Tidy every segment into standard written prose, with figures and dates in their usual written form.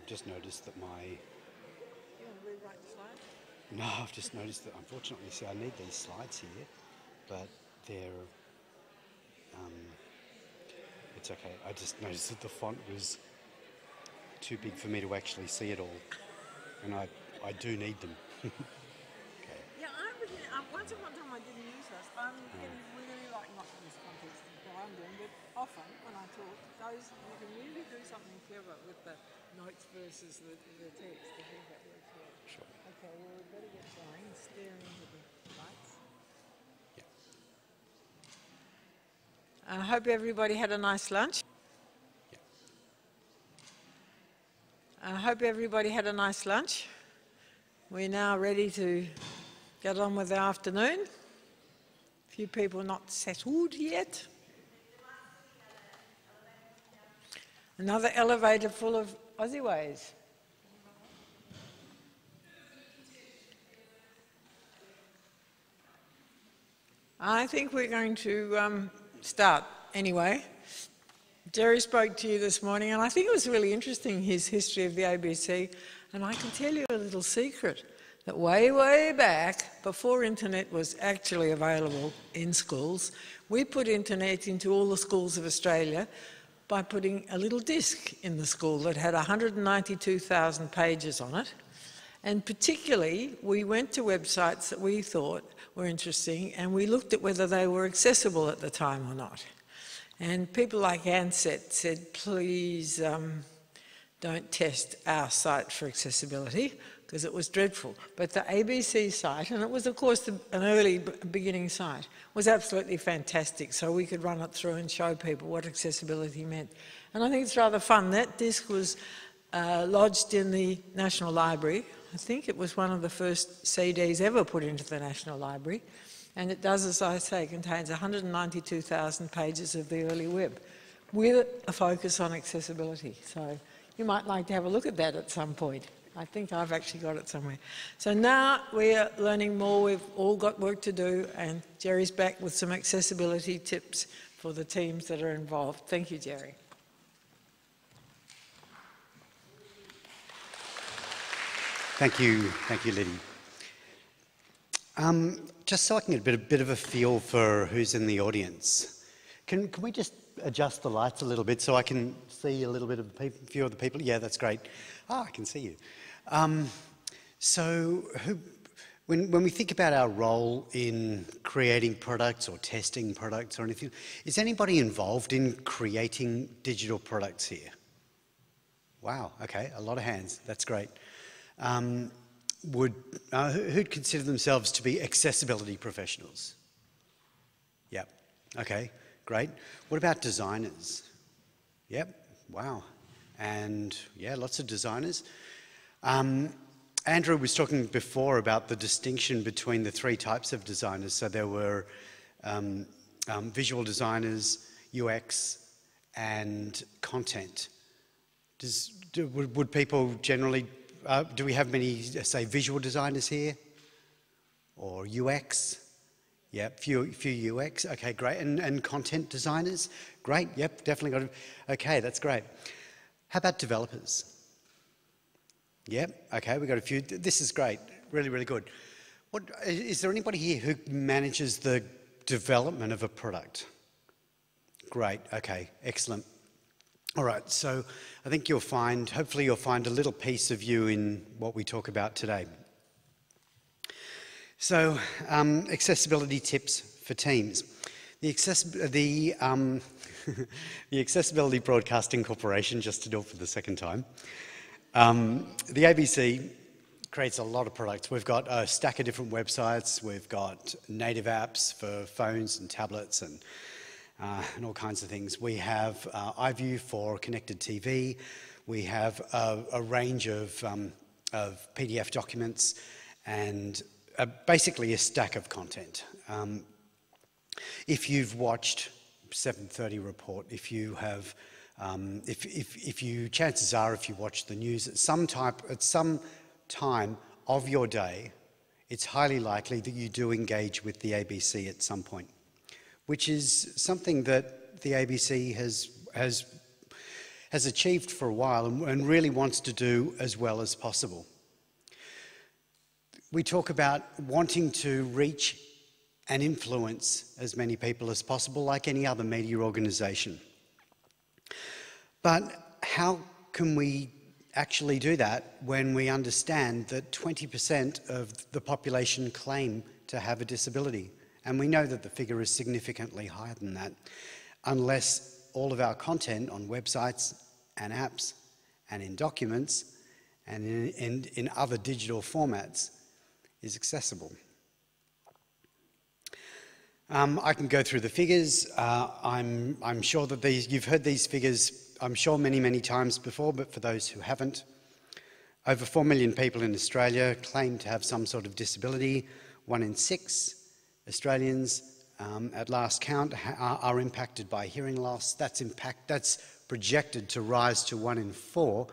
I've just noticed that my... You want to rewrite the slide? No, I've just noticed that, unfortunately, see, I need these slides here, but they're... it's okay. I just noticed that the font was too big for me to actually see it all, and I do need them. Okay. Yeah, once upon a time I didn't use this. I'm getting really like, not in this context that I'm doing, but often when I talk, you can really do something clever with the notes versus the text. I think that works well. Sure. Okay, well we better get going, staring into the lights. Yeah. I hope everybody had a nice lunch. Yeah. I hope everybody had a nice lunch. We're now ready to get on with the afternoon. A few people not settled yet. Another elevator full of OZeWAIs. I think we're going to start anyway. Gerry spoke to you this morning, and I think it was really interesting, his history of the ABC. And I can tell you a little secret, that way, way back, before internet was actually available in schools, we put internet into all the schools of Australia by putting a little disc in the school that had 192,000 pages on it. And particularly, we went to websites that we thought were interesting, and we looked at whether they were accessible at the time or not. And people like Ansett said, please don't test our site for accessibility, because it was dreadful. But the ABC site, and it was of course an early beginning site, was absolutely fantastic, so we could run it through and show people what accessibility meant. And I think it's rather fun. That disc was lodged in the National Library. I think it was one of the first CDs ever put into the National Library. And it does, as I say, contains 192,000 pages of the early web with a focus on accessibility. So you might like to have a look at that at some point. I think I've actually got it somewhere. So now we're learning more. We've all got work to do, and Gerry's back with some accessibility tips for the teams that are involved. Thank you, Gerry. Thank you, Liddy. Just so I can get a bit of a feel for who's in the audience, can we just adjust the lights a little bit so I can see a little bit of a few of the people? Yeah, that's great. I can see you. When we think about our role in creating products or testing products or anything, is anybody involved in creating digital products here? Wow, okay, a lot of hands, that's great. Who'd consider themselves to be accessibility professionals? Yep, okay, great. What about designers? Yep, wow. And yeah, lots of designers. Andrew was talking before about the distinction between the three types of designers. So there were visual designers, UX, and content. Would people generally, do we have many, say, visual designers here? Or UX? Yep, few UX, okay, great. And content designers? Great, yep, definitely got it. Okay, that's great. How about developers? Yep, okay, we've got a few. This is great, really, really good. Is there anybody here who manages the development of a product? Great, okay, excellent. All right, so I think hopefully you'll find a little piece of you in what we talk about today. So, accessibility tips for teams. The Accessibility Broadcasting Corporation, just to do it for the second time, the ABC creates a lot of products. We've got a stack of different websites. We've got native apps for phones and tablets and all kinds of things. We have iView for connected TV. We have a range of PDF documents and basically a stack of content. If you've watched 7:30 Report, if you have, chances are, if you watch the news at some time of your day, it's highly likely that you do engage with the ABC at some point, which is something that the ABC has has achieved for a while and really wants to do as well as possible. We talk about wanting to reach and influence as many people as possible, like any other media organisation. But how can we actually do that when we understand that 20% of the population claim to have a disability? And we know that the figure is significantly higher than that, unless all of our content on websites and apps and in documents and in other digital formats is accessible. I can go through the figures. I'm sure that you've heard these figures, I'm sure many times before, but for those who haven't, over 4 million people in Australia claim to have some sort of disability. 1 in 6 Australians, at last count, are impacted by hearing loss. That's projected to rise to 1 in 4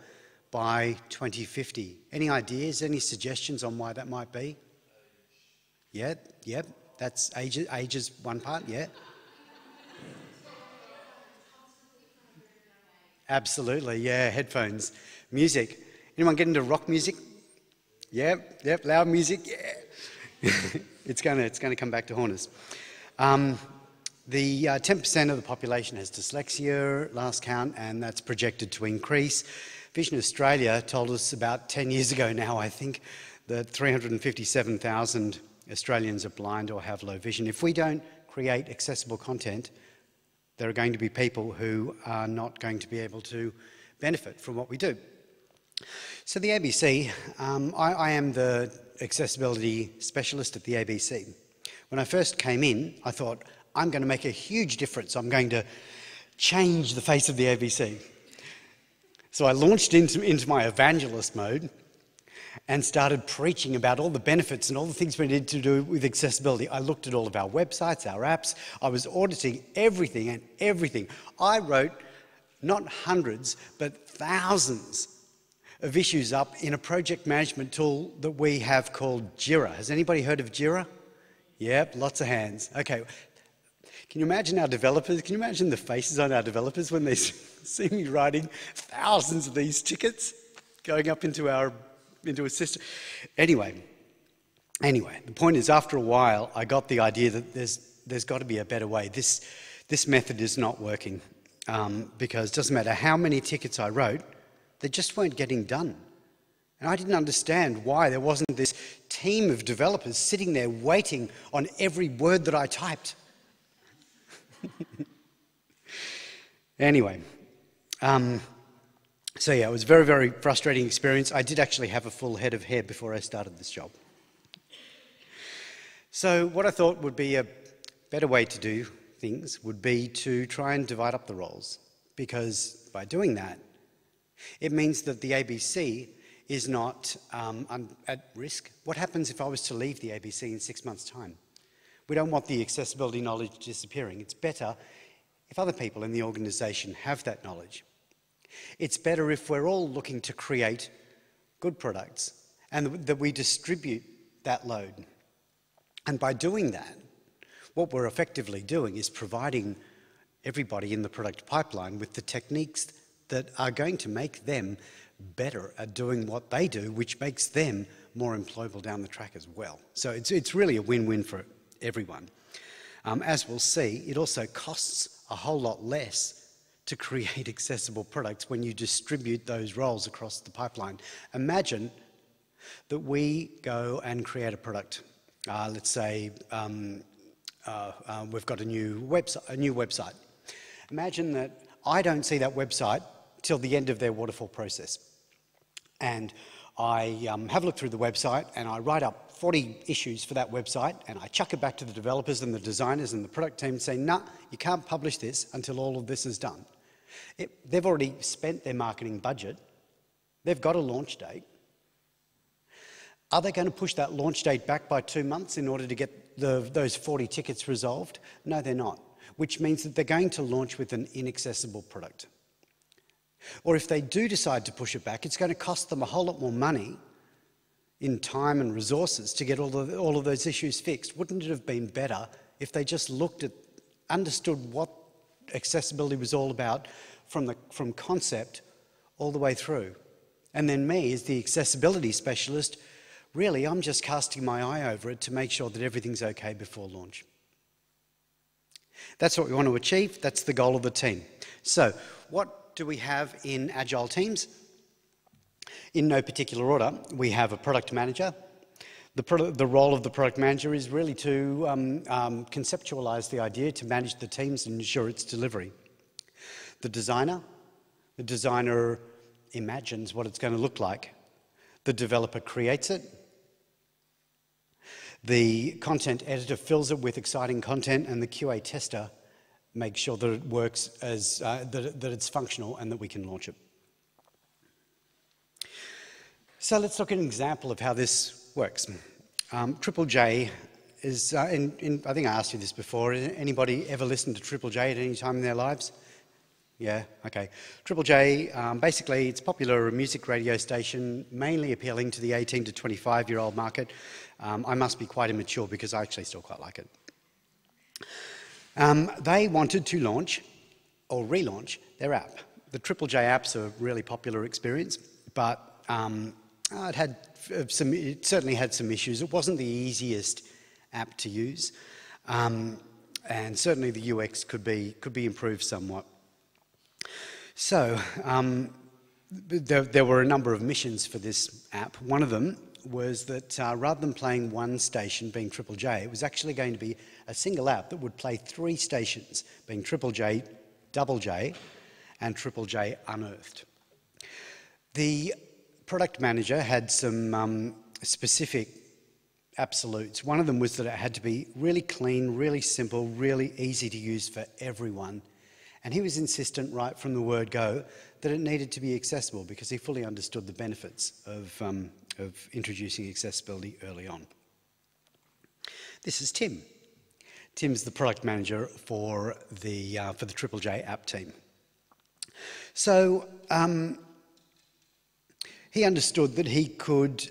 by 2050. Any ideas, any suggestions on why that might be? Yep. That's age is one part, yeah. Absolutely, yeah, headphones. Music. Anyone get into rock music? Yep, loud music, yeah. It's gonna come back to haunt us. The 10% of the population has dyslexia, last count, and that's projected to increase. Vision Australia told us about 10 years ago now, I think, that 357,000 Australians are blind or have low vision. If we don't create accessible content, there are going to be people who are not going to be able to benefit from what we do. So the ABC, I am the accessibility specialist at the ABC. When I first came in, I thought, I'm going to make a huge difference. I'm going to change the face of the ABC. So I launched into my evangelist mode and started preaching about all the benefits and all the things we need to do with accessibility. I looked at all of our websites, our apps. I was auditing everything. I wrote not hundreds, but thousands of issues up in a project management tool that we have called Jira. Has anybody heard of Jira? Yep, lots of hands. Okay. Can you imagine our developers? Can you imagine the faces on our developers when they see me writing thousands of these tickets going up into a system? Anyway, the point is, after a while, I got the idea that there's got to be a better way. This method is not working because it doesn't matter how many tickets I wrote, they just weren't getting done. And I didn't understand why there wasn't this team of developers sitting there waiting on every word that I typed. Anyway, so yeah, it was a very frustrating experience. I did actually have a full head of hair before I started this job. So what I thought would be a better way to do things would be to try and divide up the roles, because by doing that, it means that the ABC is not at risk. What happens if I was to leave the ABC in 6 months' time? We don't want the accessibility knowledge disappearing. It's better if other people in the organisation have that knowledge. It's better if we're all looking to create good products and that we distribute that load. And by doing that, what we're effectively doing is providing everybody in the product pipeline with the techniques that are going to make them better at doing what they do, which makes them more employable down the track as well. So it's really a win-win for everyone. As we'll see, it also costs a whole lot less to create accessible products when you distribute those roles across the pipeline. Imagine that we go and create a product. Let's say we've got a new website. Imagine that I don't see that website till the end of their waterfall process. And I have a look through the website and I write up 40 issues for that website and I chuck it back to the developers and the designers and the product team and say, nah, you can't publish this until all of this is done. They've already spent their marketing budget. They've got a launch date. Are they going to push that launch date back by 2 months in order to get those 40 tickets resolved? No, they're not, which means that they're going to launch with an inaccessible product. Or if they do decide to push it back, it's going to cost them a whole lot more money in time and resources to get all of those issues fixed. Wouldn't it have been better if they just understood what accessibility was all about from concept all the way through. And then me, as the accessibility specialist, really I'm just casting my eye over it to make sure that everything's okay before launch. That's what we want to achieve. That's the goal of the team. So what do we have in Agile teams? In no particular order, we have a product manager. The role of the product manager is really to conceptualize the idea, to manage the teams and ensure its delivery. The designer imagines what it's going to look like. The developer creates it. The content editor fills it with exciting content, and the QA tester makes sure that it works as that it's functional and that we can launch it. So let's look at an example of how this works. Triple J is, I think I asked you this before, anybody ever listened to Triple J at any time in their lives? Yeah, okay. Triple J, basically it's a popular music radio station, mainly appealing to the 18 to 25-year-old market. I must be quite immature because I actually still quite like it. They wanted to launch or relaunch their app. The Triple J app's a really popular experience, but it certainly had some issues. It wasn't the easiest app to use, and certainly the UX could be improved somewhat. So there were a number of missions for this app. One of them was that rather than playing one station, being Triple J, it was actually going to be a single app that would play 3 stations, being Triple J, Double J, and Triple J Unearthed. The product manager had some specific absolutes. One of them was that it had to be really clean, really simple, really easy to use for everyone. And he was insistent right from the word go that it needed to be accessible because he fully understood the benefits of introducing accessibility early on. This is Tim. Tim's the product manager for the Triple J app team. So he understood that he could,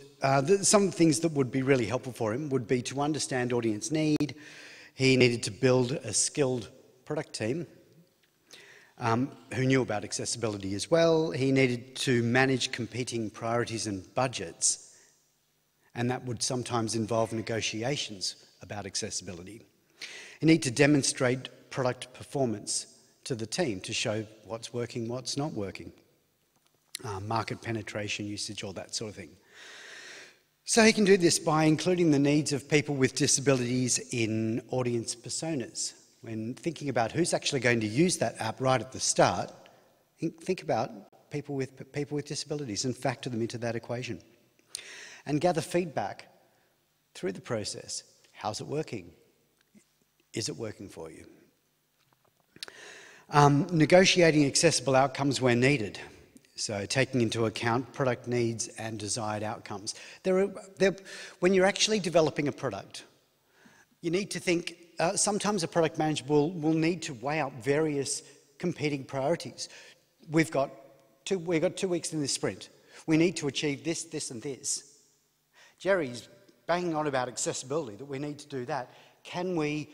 some of the things that would be really helpful for him would be to understand audience need. He needed to build a skilled product team who knew about accessibility as well. He needed to manage competing priorities and budgets, and that would sometimes involve negotiations about accessibility. He needed to demonstrate product performance to the team to show what's working, what's not working, market penetration, usage, all that sort of thing. So he can do this by including the needs of people with disabilities in audience personas. When thinking about who's actually going to use that app right at the start, think about people with disabilities and factor them into that equation. And gather feedback through the process. How's it working? Is it working for you? Negotiating accessible outcomes where needed. So taking into account product needs and desired outcomes. When you're actually developing a product, you need to think, sometimes a product manager will need to weigh up various competing priorities. We've got 2 weeks in this sprint. We need to achieve this, this and this. Gerry's banging on about accessibility, that we need to do that. Can we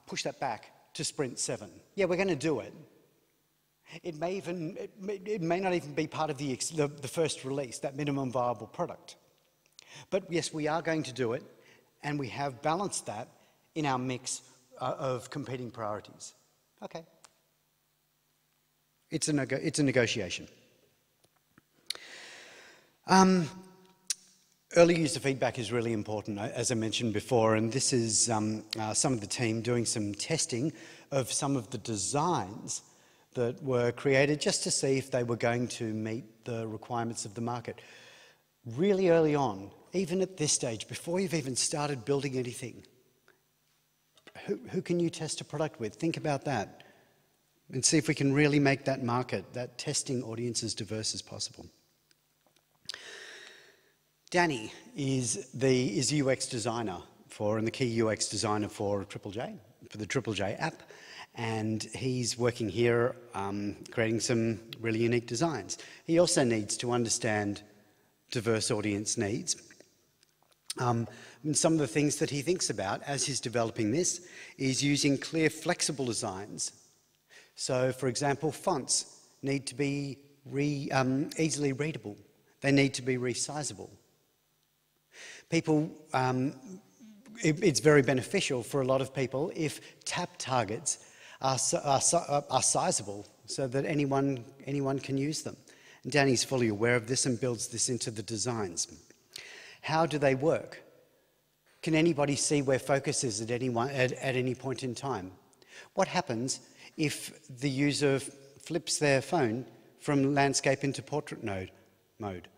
push that back to sprint 7? Yeah, we're going to do it. It may not even be part of the first release, that minimum viable product. But yes, we are going to do it, and we have balanced that in our mix of competing priorities. Okay. It's a negotiation. Early user feedback is really important, as I mentioned before, and this is some of the team doing some testing of some of the designs that were created just to see if they were going to meet the requirements of the market. Really early on, even at this stage, before you've even started building anything, who can you test a product with? Think about that and see if we can really make that market, that testing audience, as diverse as possible. Danny is the UX designer and the key UX designer for Triple J, for the Triple J app. And he's working here creating some really unique designs. He also needs to understand diverse audience needs. And some of the things that he thinks about as he's developing this is using clear, flexible designs So, for example, fonts need to be easily readable. They need to be resizable. People, it's very beneficial for a lot of people if tap targets are sizable so that anyone can use them. And Danny's fully aware of this and builds this into the designs. How do they work? Can anybody see where focus is at any point in time? What happens if the user flips their phone from landscape into portrait mode,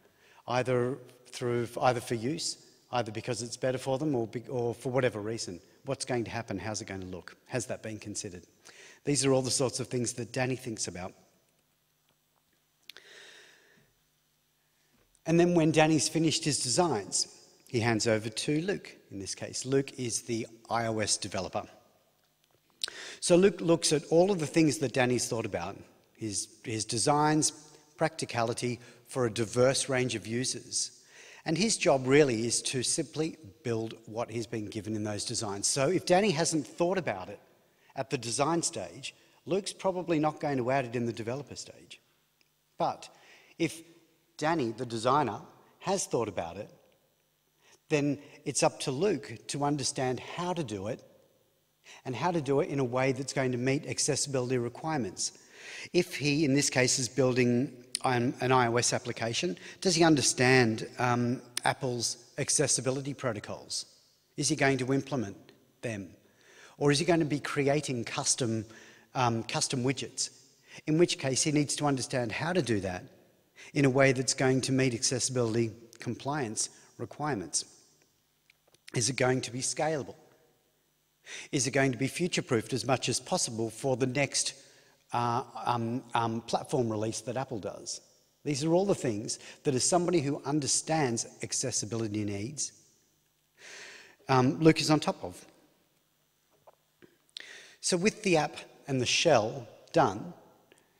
either for use, either because it's better for them or for whatever reason? What's going to happen? How's it going to look? Has that been considered? These are all the sorts of things that Danny thinks about. And then when Danny's finished his designs, he hands over to Luke, in this case. Luke is the iOS developer. So Luke looks at all of the things that Danny's thought about, his designs, practicality for a diverse range of users. And his job really is to simply build what he's been given in those designs. So if Danny hasn't thought about it at the design stage, Luke's probably not going to add it in the developer stage. But if Danny, the designer, has thought about it, then it's up to Luke to understand how to do it and how to do it in a way that's going to meet accessibility requirements. If he, in this case, is building an iOS application, does he understand Apple's accessibility protocols? Is he going to implement them? Or is he going to be creating custom widgets? In which case, he needs to understand how to do that in a way that's going to meet accessibility compliance requirements. Is it going to be scalable? Is it going to be future-proofed as much as possible for the next platform release that Apple does? These are all the things that, as somebody who understands accessibility needs, Luke is on top of. So with the app and the shell done,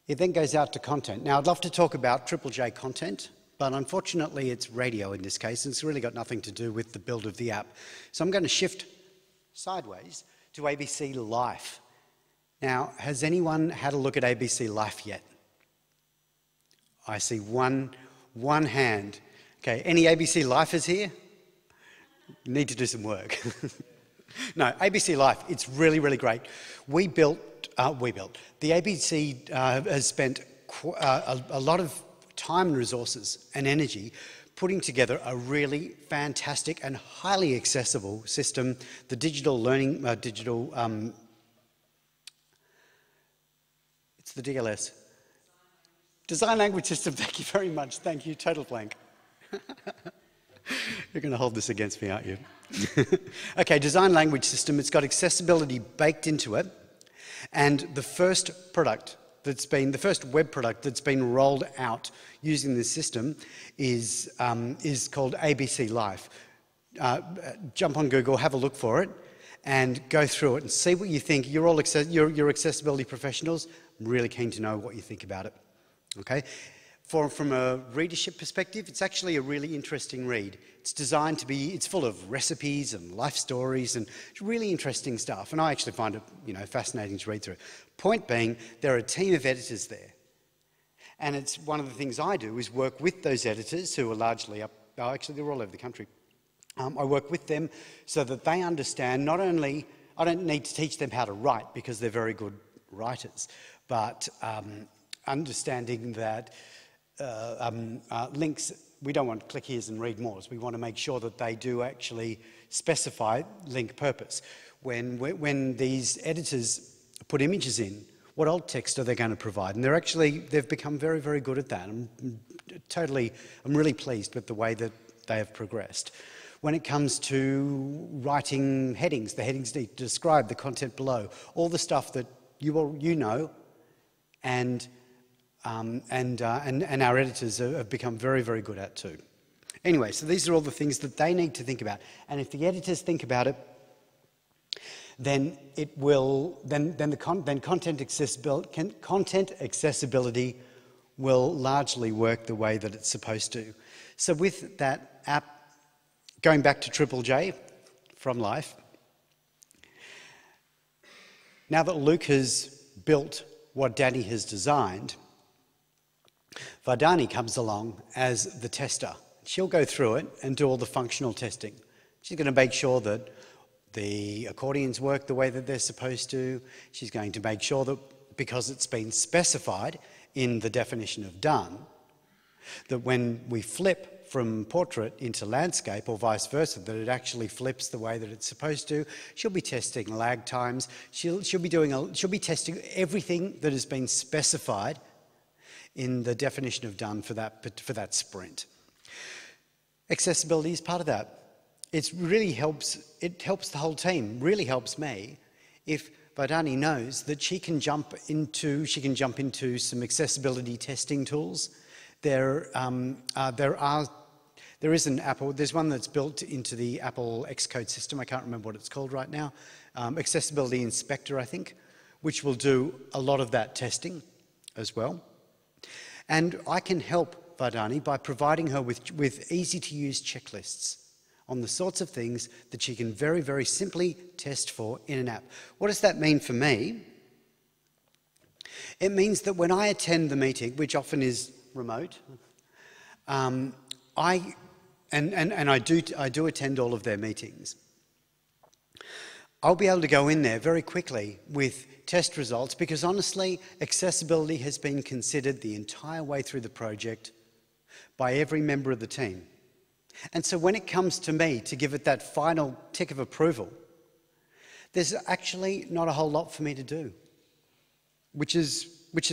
it then goes out to content. Now, I'd love to talk about J content, but unfortunately it's radio in this case, and it's really got nothing to do with the build of the app. So I'm going to shift sideways to ABC Life. Now, has anyone had a look at ABC Life yet? I see one hand. Okay, any ABC Lifers here? You need to do some work. No, ABC Life, it's really, really great. The ABC has spent a lot of time and resources and energy putting together a really fantastic and highly accessible system, the digital learning, it's the DLS. Design Language System, thank you very much. Thank you, total blank. You're going to hold this against me, aren't you? Okay, Design Language System, it's got accessibility baked into it. And the first web product that's been rolled out using this system is called ABC Life. Jump on Google, have a look for it, and go through it and see what you think. You're accessibility professionals. I'm really keen to know what you think about it. Okay. From a readership perspective, it's actually a really interesting read. It's designed to be, it's full of recipes and life stories and really interesting stuff. And I actually find it, fascinating to read through. Point being, there are a team of editors there. And it's one of the things I do is work with those editors who are largely actually they're all over the country. I work with them so that they understand not only, I don't need to teach them how to write because they're very good writers, but understanding that links, we don't want click here's and read mores. We want to make sure that they do actually specify link purpose. When these editors put images in, what alt text are they going to provide? And they've become very, very good at that. I'm really pleased with the way that they have progressed. When it comes to writing headings, the headings need to describe the content below, all the stuff that you know, and our editors have become very, very good at too. Anyway, so these are all the things that they need to think about. And if the editors think about it, then content accessibility will largely work the way that it's supposed to. So with that app, going back to J from Life, now that Luke has built what Danny has designed, Vardani comes along as the tester. She'll go through it and do all the functional testing. She's going to make sure that the accordions work the way that they're supposed to. She's going to make sure that, because it's been specified in the definition of done, that when we flip from portrait into landscape or vice versa, that it actually flips the way that it's supposed to. She'll be testing lag times. She'll be testing everything that has been specified in the definition of done for that sprint. Accessibility is part of that. It really helps. It helps the whole team. Really helps me if Vardani knows that she can jump into some accessibility testing tools. There's one that's built into the Apple Xcode system. I can't remember what it's called right now. Accessibility Inspector, I think, which will do a lot of that testing as well. And I can help Vardani by providing her with easy-to-use checklists on the sorts of things that she can very, very simply test for in an app. What does that mean for me? It means that when I attend the meeting, which often is remote, I do attend all of their meetings. I'll be able to go in there very quickly with test results because honestly, accessibility has been considered the entire way through the project by every member of the team. And so when it comes to me to give it that final tick of approval, there's actually not a whole lot for me to do, which is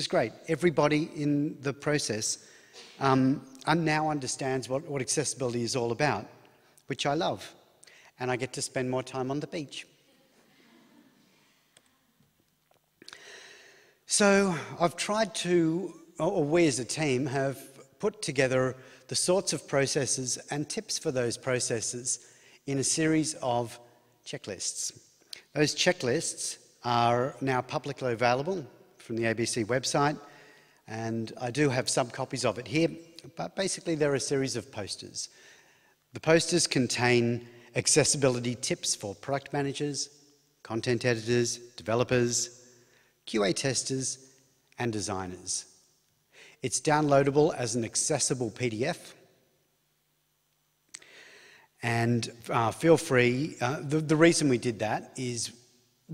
great. Everybody in the process now understands what accessibility is all about, which I love, and I get to spend more time on the beach. So I've tried to, or we as a team have put together the sorts of processes and tips for those processes in a series of checklists. Those checklists are now publicly available from the ABC website, and I do have some copies of it here, but basically they're a series of posters. The posters contain accessibility tips for product managers, content editors, developers, QA testers, and designers. It's downloadable as an accessible PDF. And feel free, the reason we did that is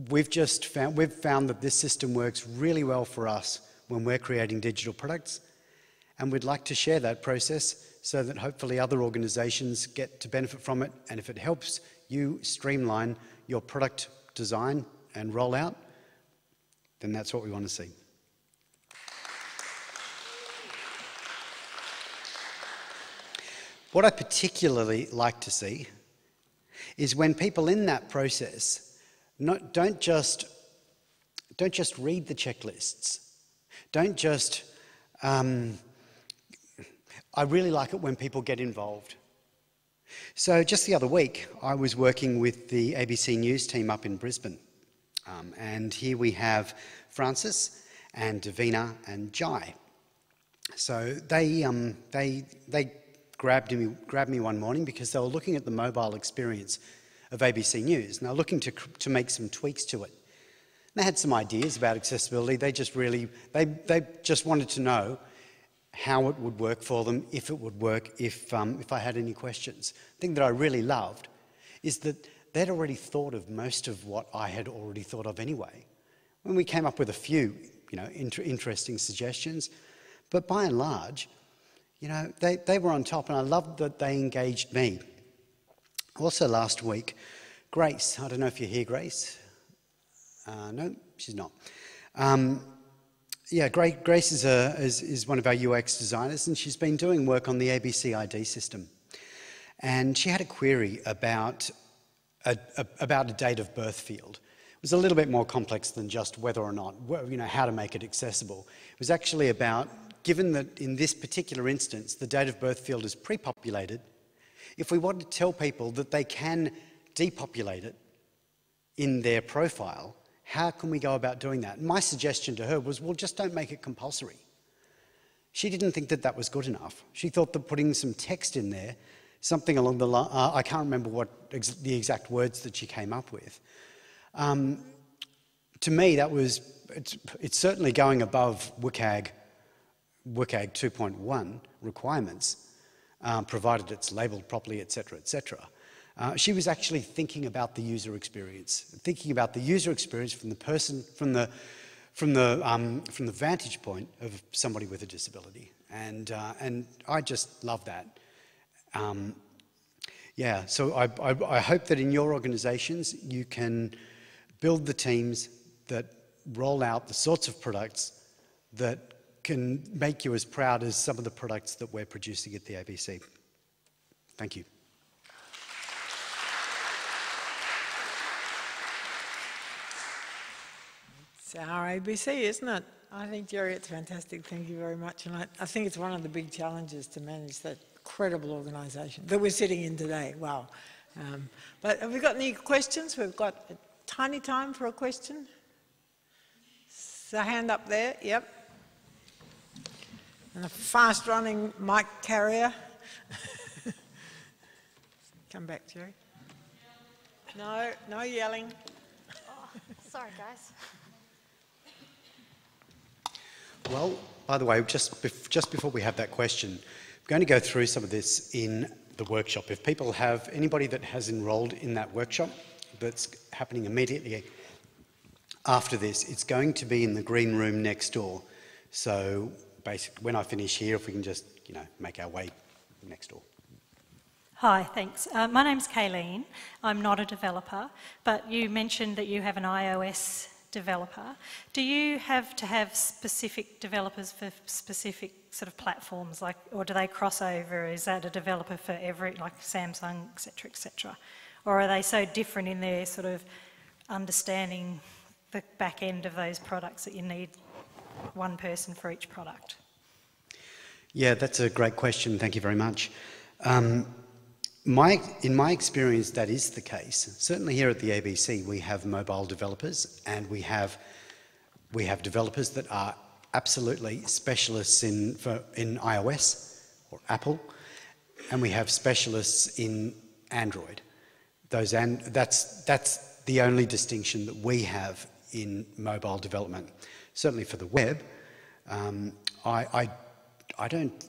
we've found that this system works really well for us when we're creating digital products, and we'd like to share that process so that hopefully other organisations get to benefit from it, and if it helps you streamline your product design and rollout, then that's what we want to see. What I particularly like to see is when people in that process don't just read the checklists. Don't just, I really like it when people get involved. So just the other week, I was working with the ABC News team up in Brisbane. And here we have Francis and Davina and Jai. So they grabbed me one morning because they were looking at the mobile experience of ABC News, and they're looking to make some tweaks to it. They had some ideas about accessibility. They just wanted to know how it would work for them, if it would work, if I had any questions. The thing that I really loved is that they'd already thought of most of what I had already thought of anyway. When we came up with a few, interesting suggestions, but by and large, they were on top, and I loved that they engaged me. Also last week, Grace, I don't know if you're here, Grace. No, she's not. Grace is one of our UX designers, and she's been doing work on the ABC ID system. And she had a query about a date of birth field. It was a little bit more complex than just whether or not, how to make it accessible. It was actually about, given that in this particular instance, the date of birth field is pre-populated, if we want to tell people that they can depopulate it in their profile, how can we go about doing that? And my suggestion to her was, well, just don't make it compulsory. She didn't think that that was good enough. She thought that putting some text in there, something along the line, I can't remember what the exact words that she came up with. To me, that was it's certainly going above WCAG 2.1 requirements, provided it's labelled properly, etc., etc. She was actually thinking about the user experience, from the person, from the vantage point of somebody with a disability, and I just love that. Yeah, so I hope that in your organisations you can build the teams that roll out the sorts of products that can make you as proud as some of the products that we're producing at the ABC. Thank you. It's our ABC, isn't it? I think, Gerry, it's fantastic. Thank you very much. And I think it's one of the big challenges to manage that incredible organisation that we're sitting in today. Wow. But have we got any questions? We've got a tiny time for a question. So hand up there, yep. And a fast-running mic carrier. Come back, Gerry. No yelling. Oh, sorry, guys. Well, by the way, just before we have that question, I'm going to go through some of this in the workshop. If people have, anybody that has enrolled in that workshop that's happening immediately after this, it's going to be in the green room next door. So basically, when I finish here, if we can just, make our way next door. Hi, thanks. My name's Kayleen. I'm not a developer, but you mentioned that you have an iOS developer. Do you have to have specific developers for specific sort of platforms, or do they cross over? Is that a developer for every, like Samsung, et cetera? Or are they so different in their sort of understanding the back end of those products that you need one person for each product? Yeah, that's a great question. Thank you very much. In my experience, that is the case. Certainly here at the ABC, we have mobile developers, and we have developers that are absolutely specialists in iOS or Apple, and we have specialists in Android. That's the only distinction that we have in mobile development. Certainly for the web, I don't.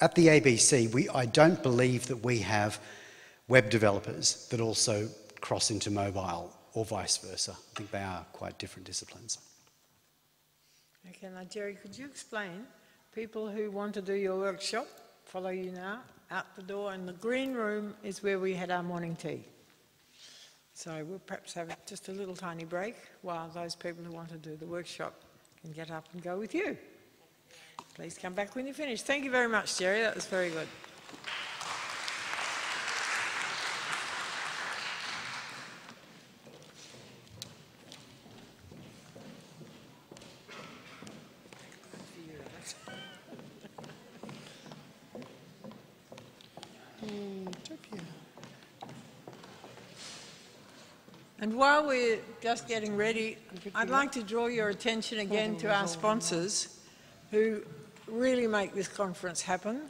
At the ABC, I don't believe that we have web developers that also cross into mobile or vice versa. I think they are quite different disciplines. Okay, now Gerry, could you explain, people who want to do your workshop, follow you now, out the door, and the green room is where we had our morning tea. So we'll perhaps have just a little tiny break while those people who want to do the workshop can get up and go with you. Please come back when you finish. Thank you very much, Gerry. That was very good. Intopia. And while we're just getting ready, I'd like to draw your attention again to our sponsors who really make this conference happen,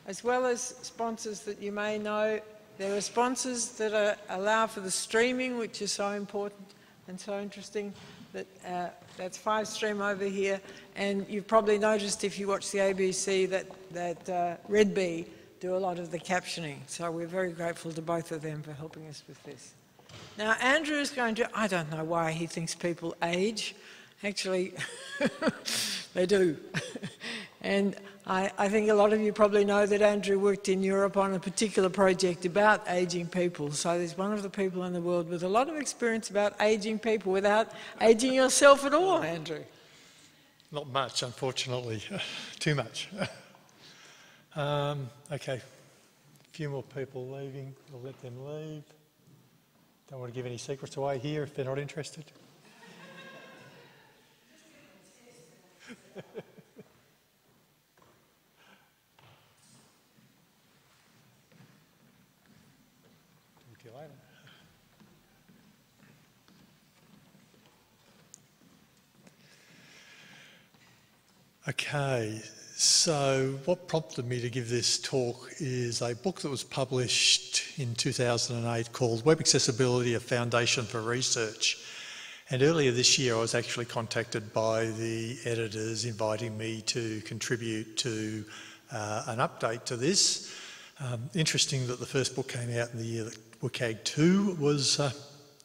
as well as sponsors that you may know. There are sponsors that allow for the streaming, which is so important and so interesting. That's 5Stream over here, and you've probably noticed if you watch the ABC that Red Bee do a lot of the captioning. So we're very grateful to both of them for helping us with this. Now Andrew is going to, I don't know why he thinks people age. Actually, they do. And I think a lot of you probably know that Andrew worked in Europe on a particular project about ageing people. So he's one of the people in the world with a lot of experience about ageing people without ageing yourself at all, Andrew. Not much, unfortunately. Too much. Okay, a few more people leaving. I'll let them leave. Don't want to give any secrets away here if they're not interested. Talk to you later. Okay, so what prompted me to give this talk is a book that was published in 2008 called Web Accessibility, A Foundation for Research. And earlier this year I was actually contacted by the editors inviting me to contribute to an update to this. Interesting that the first book came out in the year that WCAG 2 was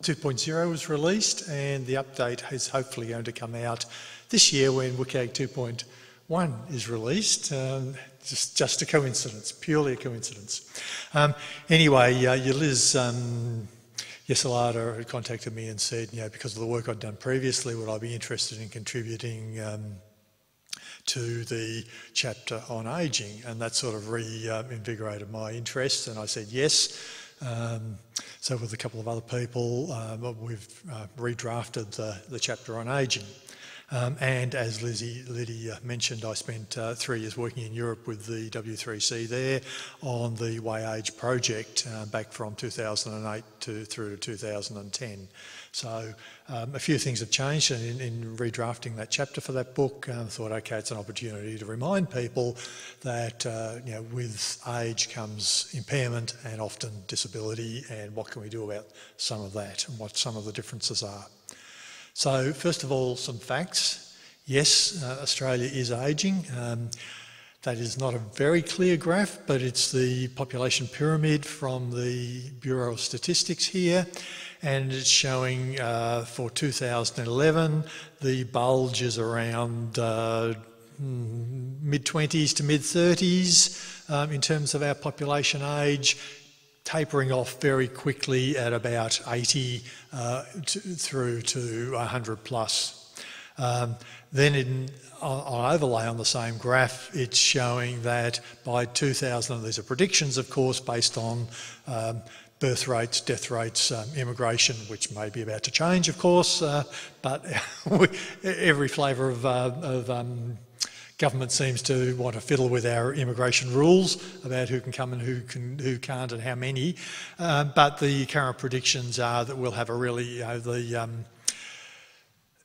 2.0 was released, and the update is hopefully going to come out this year when WCAG 2.1 is released. Just a coincidence, purely a coincidence. Anyway, Liz Yesalada had contacted me and said, because of the work I'd done previously, would I be interested in contributing to the chapter on ageing? And that sort of reinvigorated my interest, and I said yes. So with a couple of other people, we've redrafted the chapter on ageing. And as Liddy mentioned, I spent 3 years working in Europe with the W3C there on the WCAG project back from 2008 through to 2010. So a few things have changed, and in redrafting that chapter for that book, I thought, okay, it's an opportunity to remind people that with age comes impairment and often disability, and what can we do about some of that and what some of the differences are. So first of all, some facts. Yes, Australia is ageing. That is not a very clear graph, but it's the population pyramid from the Bureau of Statistics here, and it's showing for 2011 the bulge is around mid-20s to mid-30s in terms of our population age, tapering off very quickly at about 80 through to 100 plus. Then on overlay on the same graph, it's showing that by 2000, and these are predictions of course based on birth rates, death rates, immigration, which may be about to change of course, but every flavour of government seems to want to fiddle with our immigration rules about who can come and who can't and how many. But the current predictions are that we'll have a really, the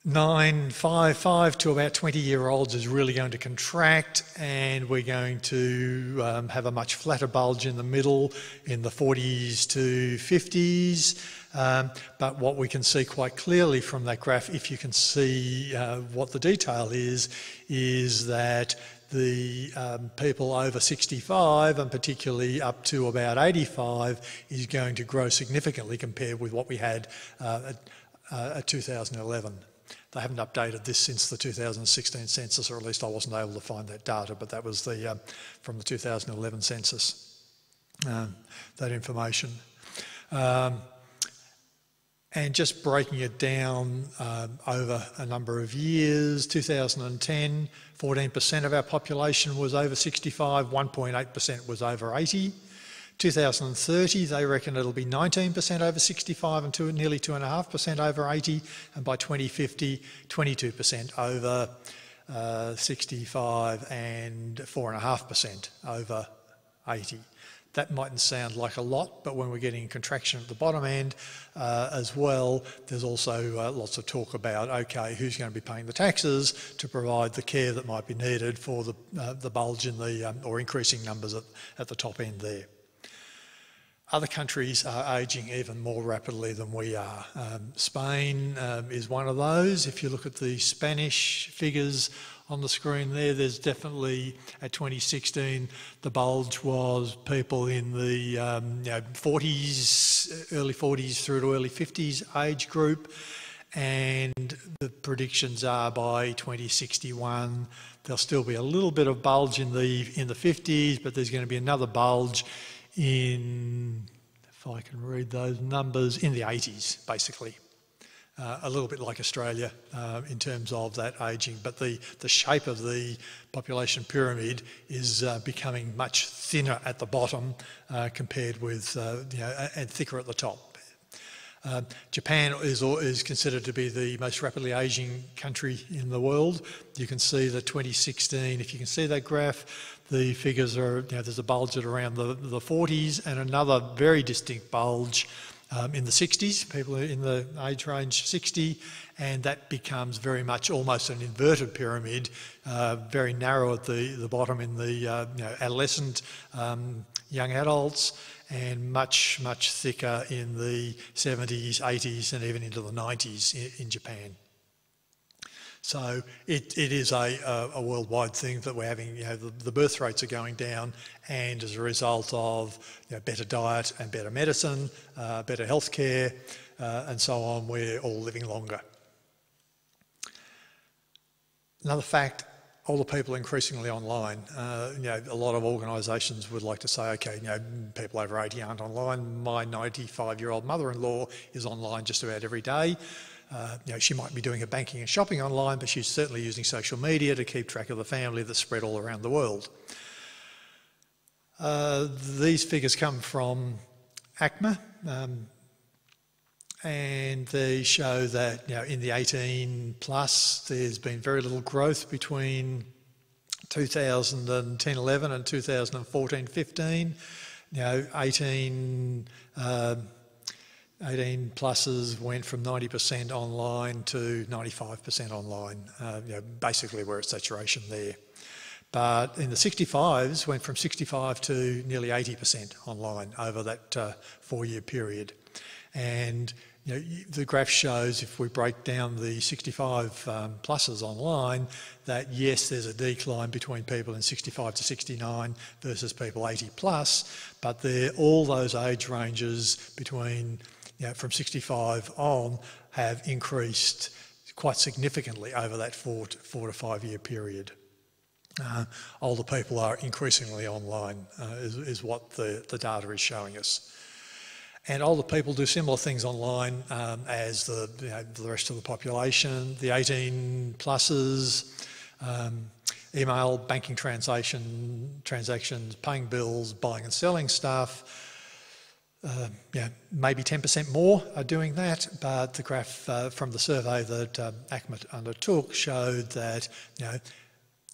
5 to about 20-year-olds is really going to contract, and we're going to have a much flatter bulge in the middle in the 40s to 50s. But what we can see quite clearly from that graph, if you can see what the detail is that the people over 65 and particularly up to about 85 is going to grow significantly compared with what we had at 2011. They haven't updated this since the 2016 census, or at least I wasn't able to find that data, but that was the from the 2011 census, that information. And just breaking it down over a number of years, 2010, 14% of our population was over 65, 1.8% was over 80. 2030, they reckon it'll be 19% over 65 and nearly 2.5% over 80, and by 2050, 22% over 65 and 4.5% over 80. That mightn't sound like a lot, but when we're getting contraction at the bottom end as well, there's also lots of talk about, okay, who's going to be paying the taxes to provide the care that might be needed for the bulge in the, or increasing numbers at the top end there. Other countries are ageing even more rapidly than we are. Spain is one of those. If you look at the Spanish figures on the screen there, there's definitely, at 2016, the bulge was people in the 40s, early 40s through to early 50s age group, and the predictions are by 2061 there'll still be a little bit of bulge in the 50s, but there's going to be another bulge in, if I can read those numbers, in the 80s, basically. A little bit like Australia in terms of that ageing, but the shape of the population pyramid is becoming much thinner at the bottom compared with, and thicker at the top. Japan is considered to be the most rapidly ageing country in the world. You can see the 2016, if you can see that graph, the figures are, there's a bulge at around the 40s and another very distinct bulge in the 60s, people in the age range 60, and that becomes very much almost an inverted pyramid, very narrow at the bottom in the adolescent young adults, and much, much thicker in the 70s, 80s, and even into the 90s in Japan. So it is a worldwide thing that we're having. The birth rates are going down, and as a result of better diet and better medicine, better healthcare, and so on, we're all living longer. Another fact, older people are increasingly online. A lot of organisations would like to say, okay, people over 80 aren't online. My 95-year-old mother-in-law is online just about every day. She might be doing her banking and shopping online, but she's certainly using social media to keep track of the family that's spread all around the world. These figures come from ACMA, and they show that in the 18 plus, there's been very little growth between 2010-11 and 2014-15. 18 pluses went from 90% online to 95% online, basically we're at saturation there. But in the 65s, went from 65 to nearly 80% online over that 4-year period. And the graph shows, if we break down the 65 pluses online, that yes, there's a decline between people in 65 to 69 versus people 80 plus, but all those age ranges between from 65 on have increased quite significantly over that 4 to 5 year period. Older people are increasingly online, is what the data is showing us. And older people do similar things online as the rest of the population. The 18 pluses, email, banking transactions, paying bills, buying and selling stuff. Maybe 10% more are doing that, but the graph from the survey that ACMA undertook showed that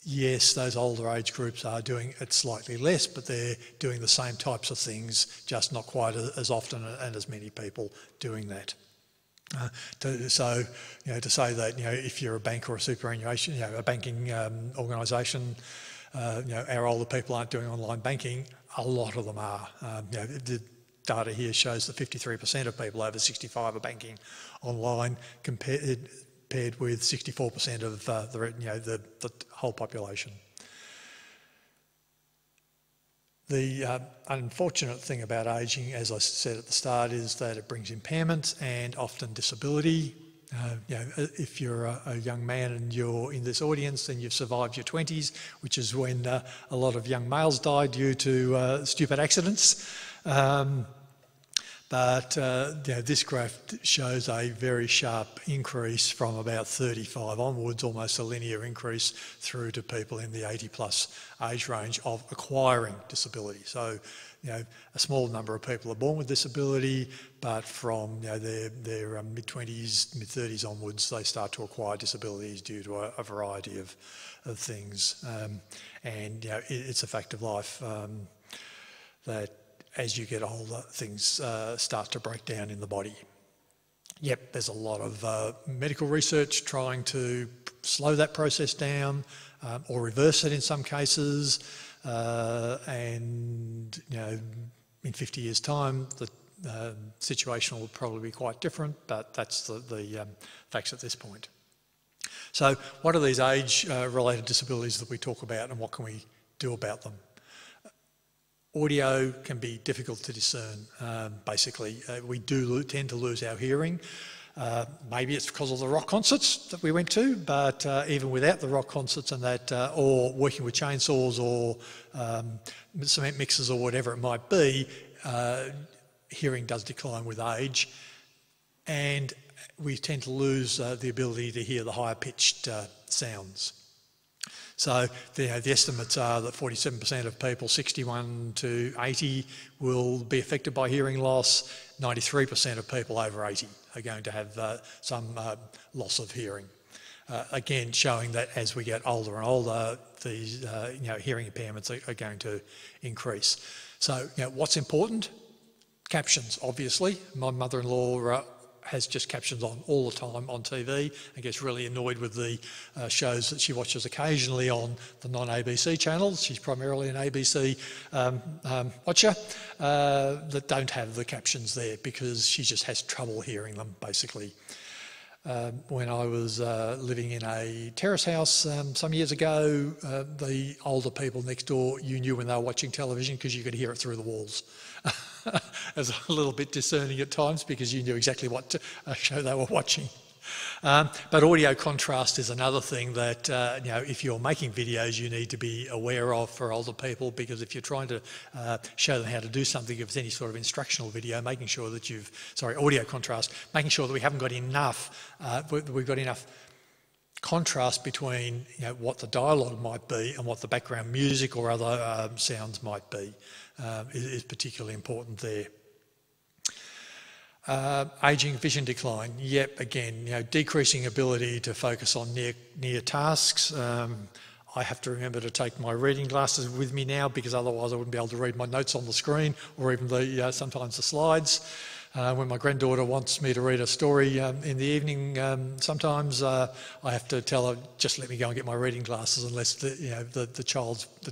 yes, those older age groups are doing it slightly less, but they're doing the same types of things, just not quite as often and as many people doing that. To say that if you're a bank or a superannuation, a banking organisation, our older people aren't doing online banking. A lot of them are. The data here shows that 53% of people over 65 are banking online, compared with 64% of the whole population. The unfortunate thing about ageing, as I said at the start, is that it brings impairment and often disability. If you're a young man and you're in this audience and you've survived your 20s, which is when a lot of young males die due to stupid accidents. This graph shows a very sharp increase from about 35 onwards, almost a linear increase through to people in the 80 plus age range of acquiring disability. So, a small number of people are born with disability, but from their mid-20s, mid-30s onwards, they start to acquire disabilities due to a variety of things. It's a fact of life that as you get older, things start to break down in the body. Yep, there's a lot of medical research trying to slow that process down or reverse it in some cases. In 50 years' time, the situation will probably be quite different, but that's the facts at this point. So what are these age-related disabilities that we talk about, and what can we do about them? Audio can be difficult to discern, basically. We do tend to lose our hearing. Maybe it's because of the rock concerts that we went to, but even without the rock concerts and that, or working with chainsaws or cement mixers or whatever it might be, hearing does decline with age. And we tend to lose the ability to hear the higher pitched sounds. So the estimates are that 47% of people 61 to 80 will be affected by hearing loss. 93% of people over 80 are going to have some loss of hearing. Again, showing that as we get older and older, these hearing impairments are going to increase. So what's important? Captions, obviously. My mother-in-law has just captions on all the time on TV and gets really annoyed with the shows that she watches occasionally on the non-ABC channels. She's primarily an ABC watcher that don't have the captions there because she just has trouble hearing them, basically. When I was living in a terrace house some years ago, the older people next door, you knew when they were watching television because you could hear it through the walls. It was a little bit discerning at times because you knew exactly what show they were watching. But audio contrast is another thing that, if you're making videos, you need to be aware of for older people, because if you're trying to show them how to do something, if it's any sort of instructional video, making sure that audio contrast, making sure that we haven't got enough, we've got enough contrast between what the dialogue might be and what the background music or other sounds might be is particularly important there. Ageing, vision decline. Yep, again, decreasing ability to focus on near tasks. I have to remember to take my reading glasses with me now because otherwise I wouldn't be able to read my notes on the screen or even sometimes the slides. When my granddaughter wants me to read a story in the evening, sometimes I have to tell her, just let me go and get my reading glasses, unless the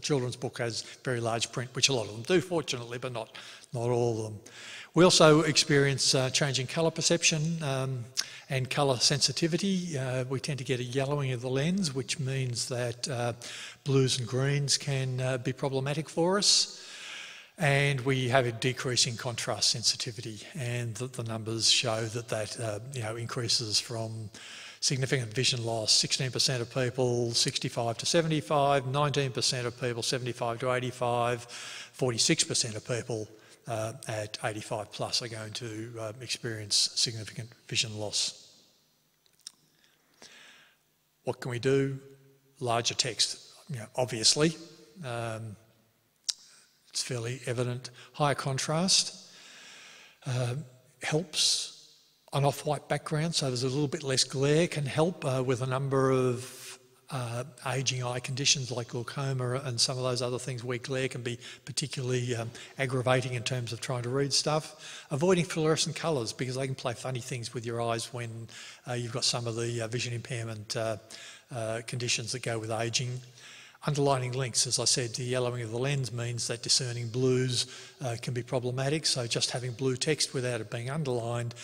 children's book has very large print, which a lot of them do, fortunately, but not all of them. We also experience changing colour perception and colour sensitivity. We tend to get a yellowing of the lens, which means that blues and greens can be problematic for us. And we have a decrease in contrast sensitivity, and the numbers show that increases from significant vision loss, 16% of people 65 to 75, 19% of people 75 to 85, 46% of people at 85 plus are going to experience significant vision loss. What can we do? Larger text, obviously. It's fairly evident. Higher contrast helps. An off-white background, so there's a little bit less glare, can help with a number of ageing eye conditions like glaucoma and some of those other things where glare can be particularly aggravating in terms of trying to read stuff. Avoiding fluorescent colours because they can play funny things with your eyes when you've got some of the vision impairment conditions that go with ageing. Underlining links, as I said, the yellowing of the lens means that discerning blues can be problematic, so just having blue text without it being underlined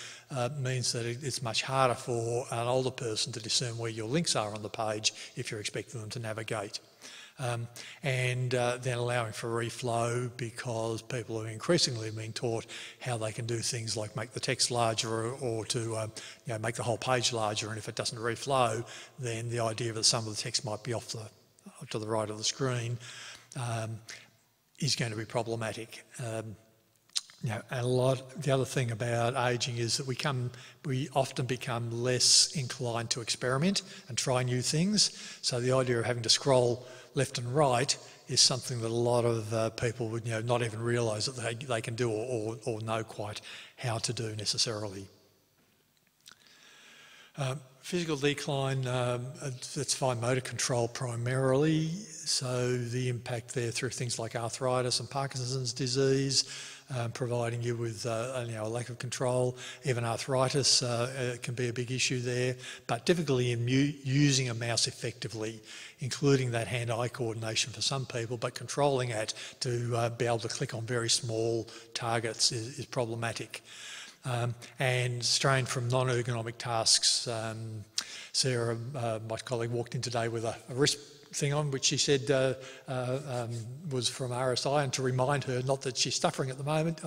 means that it's much harder for an older person to discern where your links are on the page if you're expecting them to navigate. And then allowing for reflow, because people are increasingly being taught how they can do things like make the text larger or to make the whole page larger, and if it doesn't reflow, then the idea that some of the text might be off to the right of the screen is going to be problematic. The other thing about ageing is that we often become less inclined to experiment and try new things. So the idea of having to scroll left and right is something that a lot of people would not even realise that they can do or know quite how to do necessarily. Physical decline, that's fine motor control primarily, so the impact there through things like arthritis and Parkinson's disease, providing you with a lack of control. Even arthritis can be a big issue there, but difficulty in using a mouse effectively, including that hand-eye coordination for some people, but controlling it to be able to click on very small targets is problematic. And strain from non-ergonomic tasks. Sarah, my colleague, walked in today with a wrist thing on, which she said was from RSI, and to remind her, not that she's suffering at the moment,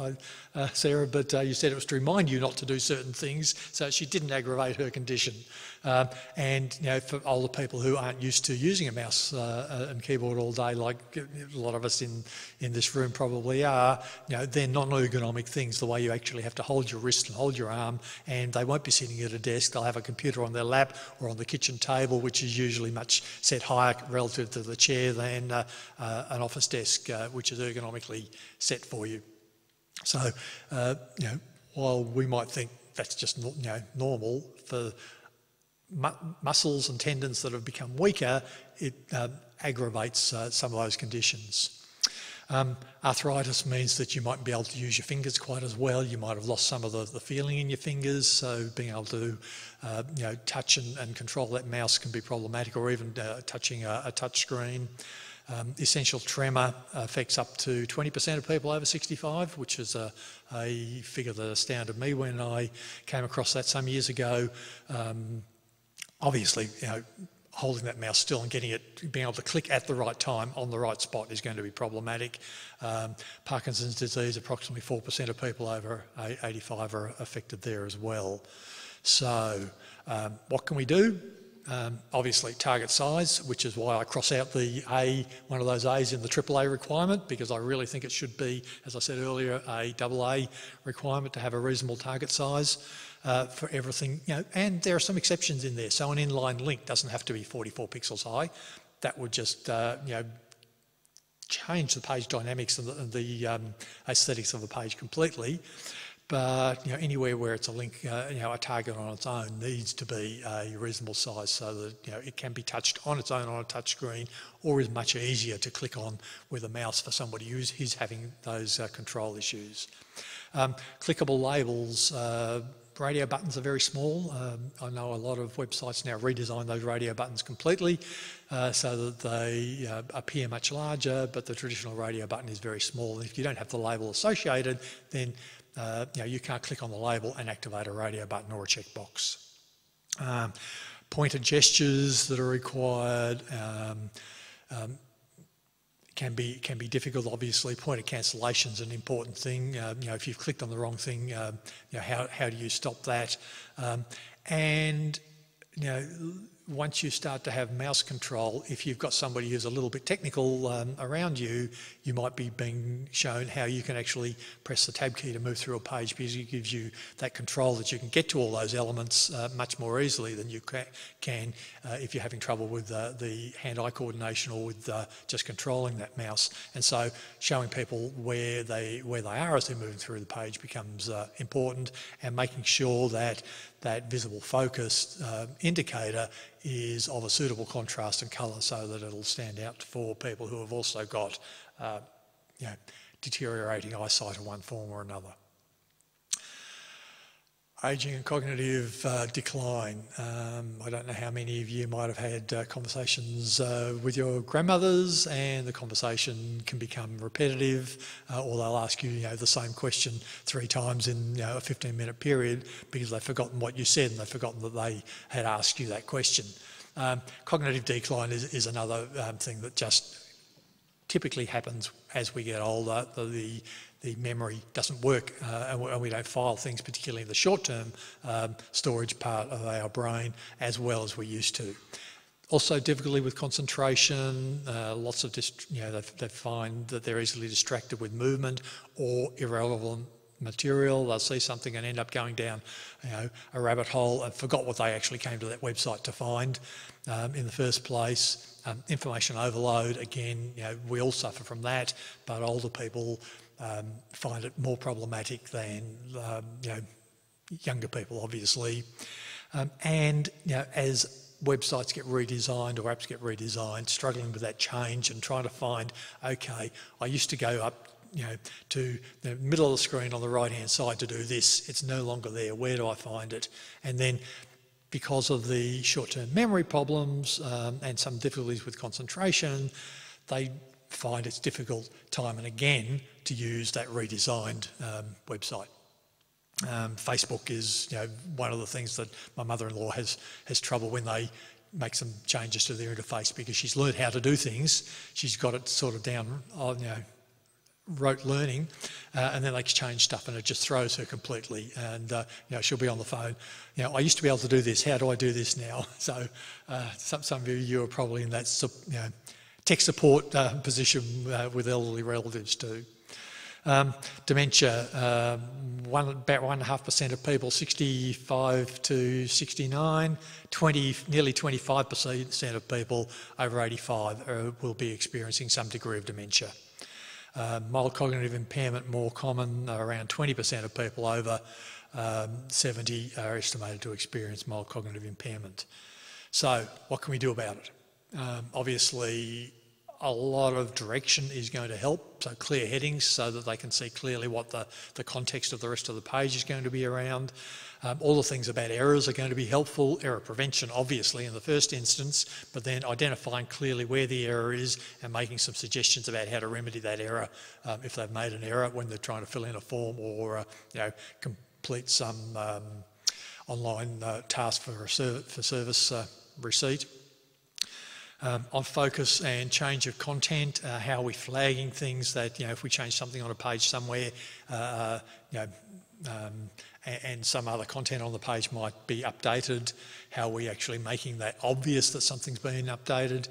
Sarah, but you said it was to remind you not to do certain things so she didn't aggravate her condition. And for older people who aren't used to using a mouse and keyboard all day, like a lot of us in this room probably are, they're non-ergonomic things, the way you actually have to hold your wrist and hold your arm, and they won't be sitting at a desk. They'll have a computer on their lap or on the kitchen table, which is usually much set higher relative to the chair than an office desk, which is ergonomically set for you. So, while we might think that's just normal, for muscles and tendons that have become weaker, it aggravates some of those conditions. Arthritis means that you mightn't be able to use your fingers quite as well. You might have lost some of the feeling in your fingers, so being able to touch and control that mouse can be problematic, or even touching a touch screen. Essential tremor affects up to 20% of people over 65, which is a figure that astounded me when I came across that some years ago. Obviously, holding that mouse still and being able to click at the right time on the right spot is going to be problematic. Parkinson's disease, approximately 4% of people over 85 are affected there as well. So what can we do? Obviously target size, which is why I cross out the A, one of those A's in the AAA requirement, because I really think it should be, as I said earlier, a AA requirement to have a reasonable target size. For everything, and there are some exceptions in there. So an inline link doesn't have to be 44 pixels high. That would just, change the page dynamics and the aesthetics of the page completely. But anywhere where it's a link, a target on its own needs to be a reasonable size, so that it can be touched on its own on a touch screen, or is much easier to click on with a mouse for somebody who's having those control issues. Clickable labels. Radio buttons are very small. I know a lot of websites now redesign those radio buttons completely so that they appear much larger, but the traditional radio button is very small. And if you don't have the label associated, then you can't click on the label and activate a radio button or a checkbox. Pointer gestures that are required can be difficult. Obviously, pointer cancellation is an important thing. If you've clicked on the wrong thing, how do you stop that? Once you start to have mouse control, if you've got somebody who's a little bit technical around you, you might be being shown how you can actually press the tab key to move through a page, because it gives you that control that you can get to all those elements much more easily than you can if you're having trouble with the hand-eye coordination or with just controlling that mouse. And so showing people where they are as they're moving through the page becomes important, and making sure that that visible focus indicator is of a suitable contrast and colour, so that it'll stand out for people who have also got deteriorating eyesight in one form or another. Ageing and cognitive decline. I don't know how many of you might have had conversations with your grandmothers, and the conversation can become repetitive, or they'll ask you, the same question 3 times in a 15-minute period, because they've forgotten what you said and they've forgotten that they had asked you that question. Cognitive decline is another thing that just typically happens as we get older. The memory doesn't work and we don't file things, particularly in the short-term storage part of our brain, as well as we used to. Also difficulty with concentration, lots of, they find that they're easily distracted with movement or irrelevant material. They'll see something and end up going down a rabbit hole and forgot what they actually came to that website to find in the first place. Information overload, again, we all suffer from that, but older people find it more problematic than younger people, obviously. As websites get redesigned or apps get redesigned, struggling with that change and trying to find, okay, I used to go up to the middle of the screen on the right-hand side to do this. It's no longer there. Where do I find it? And then, because of the short-term memory problems and some difficulties with concentration, they find it's difficult time and again to use that redesigned website. Facebook is one of the things that my mother-in-law has trouble when they make some changes to their interface, because she's learned how to do things. She's got it sort of down, rote learning, and then they change stuff and it just throws her completely, and she'll be on the phone, I used to be able to do this, how do I do this now? So some of you are probably in that tech support position with elderly relatives too. Dementia, about 1.5% of people 65 to 69, nearly 25% of people over 85 will be experiencing some degree of dementia. Mild cognitive impairment, more common, around 20% of people over 70 are estimated to experience mild cognitive impairment. So what can we do about it? Obviously, a lot of direction is going to help, so clear headings so that they can see clearly what the context of the rest of the page is going to be around. All the things about errors are going to be helpful. Error prevention, obviously, in the first instance, but then identifying clearly where the error is and making some suggestions about how to remedy that error if they've made an error when they're trying to fill in a form or complete some online task for service receipt. On focus and change of content, how are we flagging things that, if we change something on a page somewhere, and some other content on the page might be updated, how are we actually making that obvious that something's been updated.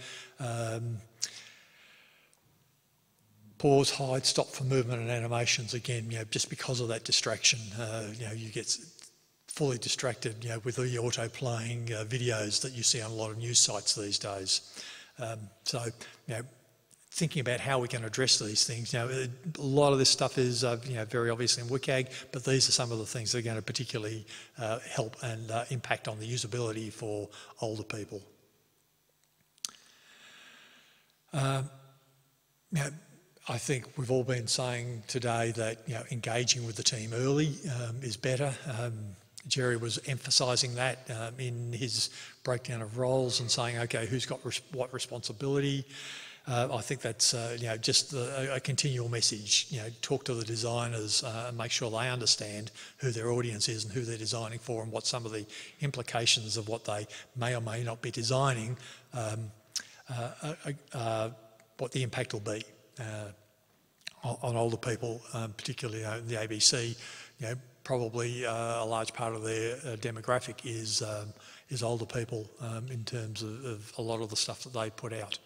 Pause, hide, stop for movement and animations, again, just because of that distraction, you get fully distracted, with the auto-playing videos that you see on a lot of news sites these days. Thinking about how we can address these things. A lot of this stuff is, very obvious in WCAG, but these are some of the things that are going to particularly help and impact on the usability for older people. I think we've all been saying today that engaging with the team early is better. Gerry was emphasising that in his breakdown of roles and saying, okay, who's got what responsibility? I think that's just a continual message. Talk to the designers and make sure they understand who their audience is and who they're designing for and what some of the implications of what they may or may not be designing, what the impact will be on older people, particularly the ABC. Probably a large part of their demographic is older people in terms of a lot of the stuff that they put out.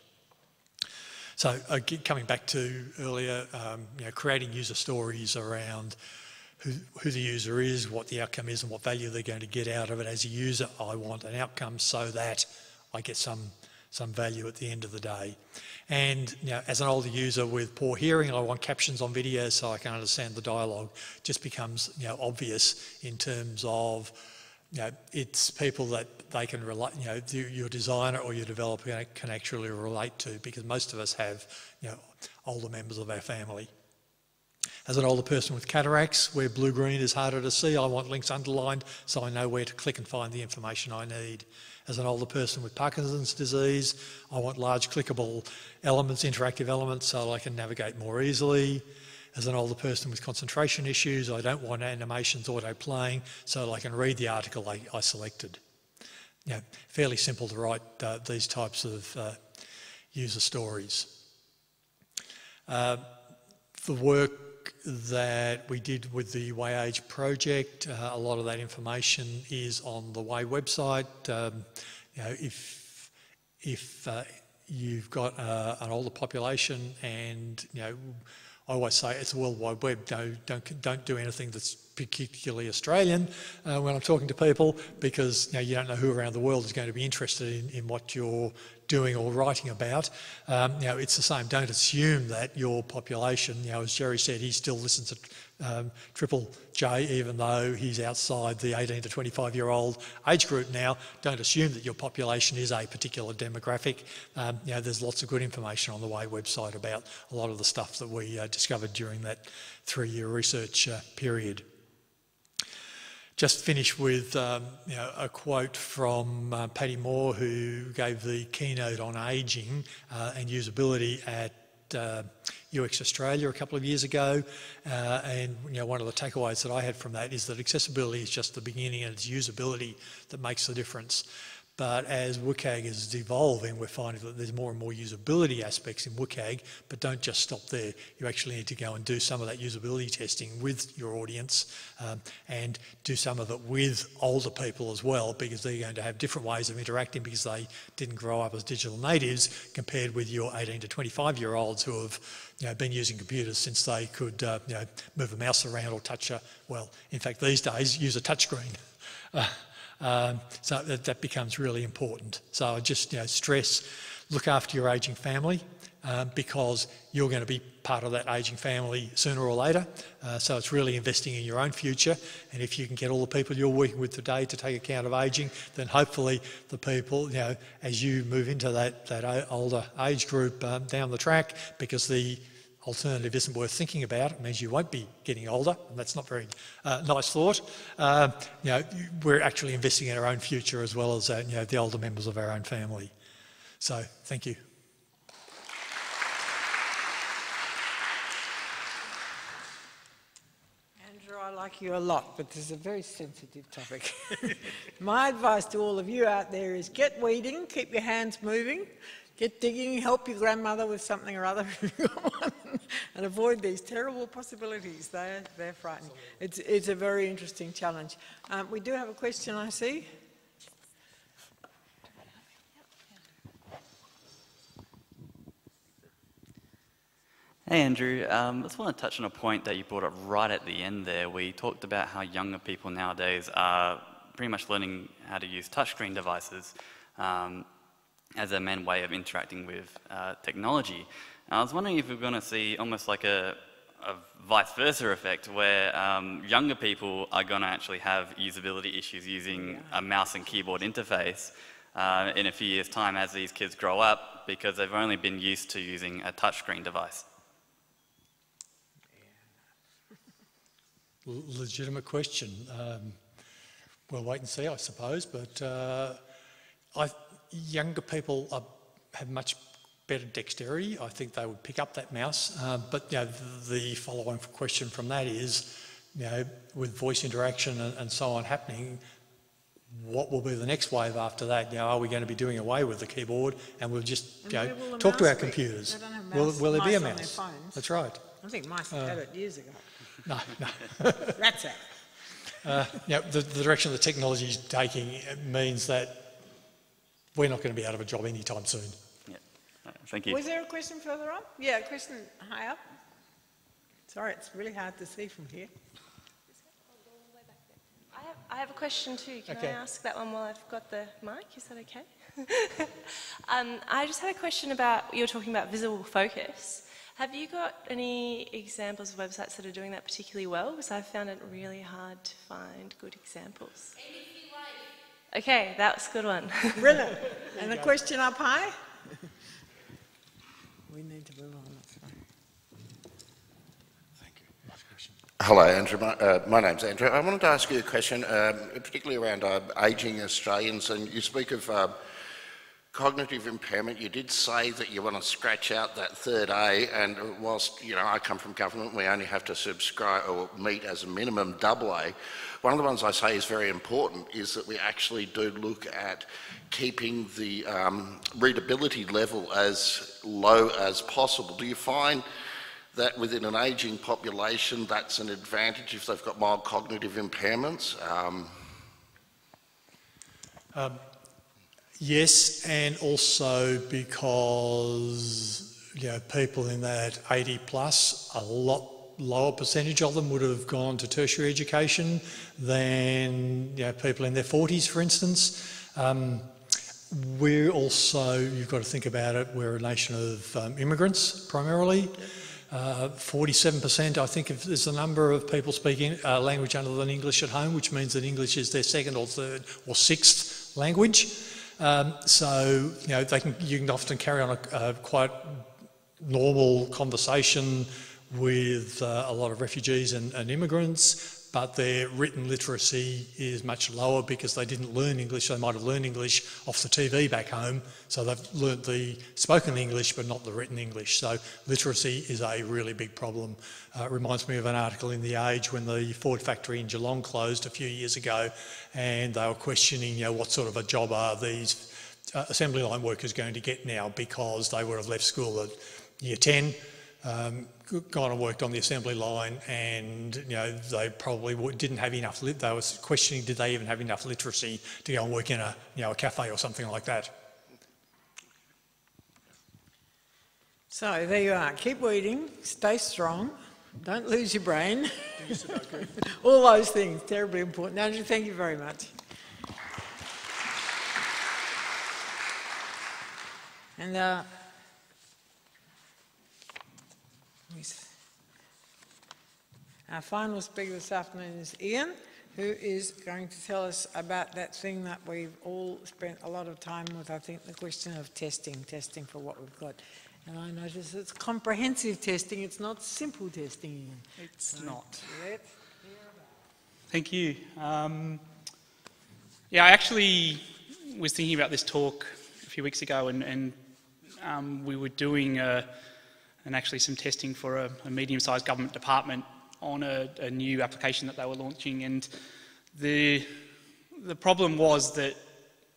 So coming back to earlier, creating user stories around who the user is, what the outcome is and what value they're going to get out of it. As a user, I want an outcome so that I get some value at the end of the day. And as an older user with poor hearing, I want captions on video so I can understand the dialogue. Just becomes obvious in terms of it's people that they can relate, your designer or your developer can actually relate to, because most of us have older members of our family. As an older person with cataracts, where blue-green is harder to see, I want links underlined so I know where to click and find the information I need. As an older person with Parkinson's disease, I want large clickable elements, interactive elements, so I can navigate more easily. As an older person with concentration issues, I don't want animations auto-playing, so I can read the article I selected. Fairly simple to write these types of user stories. The work that we did with the WCAG project, a lot of that information is on the WCAG website. If you've got an older population, and I always say it's a World Wide Web. Don't do anything that's particularly Australian when I'm talking to people, because you don't know who around the world is going to be interested in what you're doing or writing about. It's the same. Don't assume that your population, as Gerry said, he still listens to Triple J, even though he's outside the 18 to 25-year-old age group now. Don't assume that your population is a particular demographic. There's lots of good information on the WCAG website about a lot of the stuff that we discovered during that 3-year research period. Just finish with a quote from Paddy Moore, who gave the keynote on ageing and usability at UX Australia a couple of years ago, and one of the takeaways that I had from that is that accessibility is just the beginning, and it's usability that makes the difference. But as WCAG is evolving, we're finding that there's more and more usability aspects in WCAG, but don't just stop there. You actually need to go and do some of that usability testing with your audience, and do some of it with older people as well, because they're going to have different ways of interacting because they didn't grow up as digital natives compared with your 18 to 25-year-olds who have been using computers since they could move a mouse around or touch in fact these days use a touchscreen. So that becomes really important. So I just stress, look after your ageing family. because you're going to be part of that ageing family sooner or later. So it's really investing in your own future, and if you can get all the people you're working with today to take account of ageing, then hopefully the people, you know, as you move into that older age group down the track, because the alternative isn't worth thinking about, it means you won't be getting older, and that's not very nice thought. You know, we're actually investing in our own future as well as you know, the older members of our own family. So thank you. Andrew, I like you a lot, but this is a very sensitive topic. My advice to all of you out there is get weeding, keep your hands moving, get digging, help your grandmother with something or other and avoid these terrible possibilities. They're frightening. It's a very interesting challenge. We do have a question, I see. Hey Andrew, I just want to touch on a point that you brought up right at the end there. We talked about how younger people nowadays are pretty much learning how to use touchscreen devices as a main way of interacting with technology. And I was wondering if we're going to see almost like a vice versa effect where younger people are going to actually have usability issues using a mouse and keyboard interface in a few years' time as these kids grow up, because they've only been used to using a touchscreen device. Legitimate question. We'll wait and see, I suppose, but younger people have much better dexterity. I think they would pick up that mouse, but you know, the follow-on question from that is, you know, with voice interaction and so on happening, what will be the next wave after that? You know, are we going to be doing away with the keyboard and we'll just, you know, talk to our computers? Will there be a mouse? That's right. I think mice had it years ago. No. That's it. You know, the direction the technology is taking means that we're not going to be out of a job anytime soon. Yeah. Thank you. Was there a question further up? Yeah, a question high up. Sorry, it's really hard to see from here. I have a question too. Can I ask that one while I've got the mic? Is that okay? I just had a question about, you were talking about visible focus. Have you got any examples of websites that are doing that particularly well? Because I've found it really hard to find good examples. Okay, that was a good one. Brilliant. And the question up high? We need to move on. Thank you. Next question. Hello, Andrew. My name's Andrew. I wanted to ask you a question, particularly around ageing Australians, and you speak of cognitive impairment. You did say that you want to scratch out that third A, and whilst, you know, I come from government, we only have to subscribe or meet as a minimum AA. One of the ones I say is very important is that we actually do look at keeping the readability level as low as possible. Do you find that within an ageing population that's an advantage if they've got mild cognitive impairments? Yes, and also because, you know, people in that 80 plus, a lot lower percentage of them would have gone to tertiary education than, you know, people in their 40s, for instance. We're also, you've got to think about it, we're a nation of immigrants primarily. 47%, I think, is the number of people speaking a language other than English at home, which means that English is their second or third or sixth language. So, you know, you can often carry on a quite normal conversation with a lot of refugees and immigrants, but their written literacy is much lower because they didn't learn English. They might have learned English off the TV back home, so they've learnt the spoken English but not the written English. So literacy is a really big problem. It reminds me of an article in The Age when the Ford factory in Geelong closed a few years ago, and they were questioning, you know, what sort of a job are these assembly line workers going to get now, because they would have left school at year 10, gone and worked on the assembly line, and, you know, they probably didn't have enough. They were questioning, did they even have enough literacy to go and work in a, you know, a cafe or something like that. So there you are. Keep reading, stay strong, don't lose your brain. All those things, terribly important. Andrew, thank you very much. And Our final speaker this afternoon is Ian, who is going to tell us about that thing that we've all spent a lot of time with, I think, the question of testing for what we've got. And I notice it's comprehensive testing, it's not simple testing, Ian. It's not. Let's hear about it. Thank you. Yeah, I actually was thinking about this talk a few weeks ago, and we were doing actually some testing for a medium-sized government department on a new application that they were launching, and the problem was that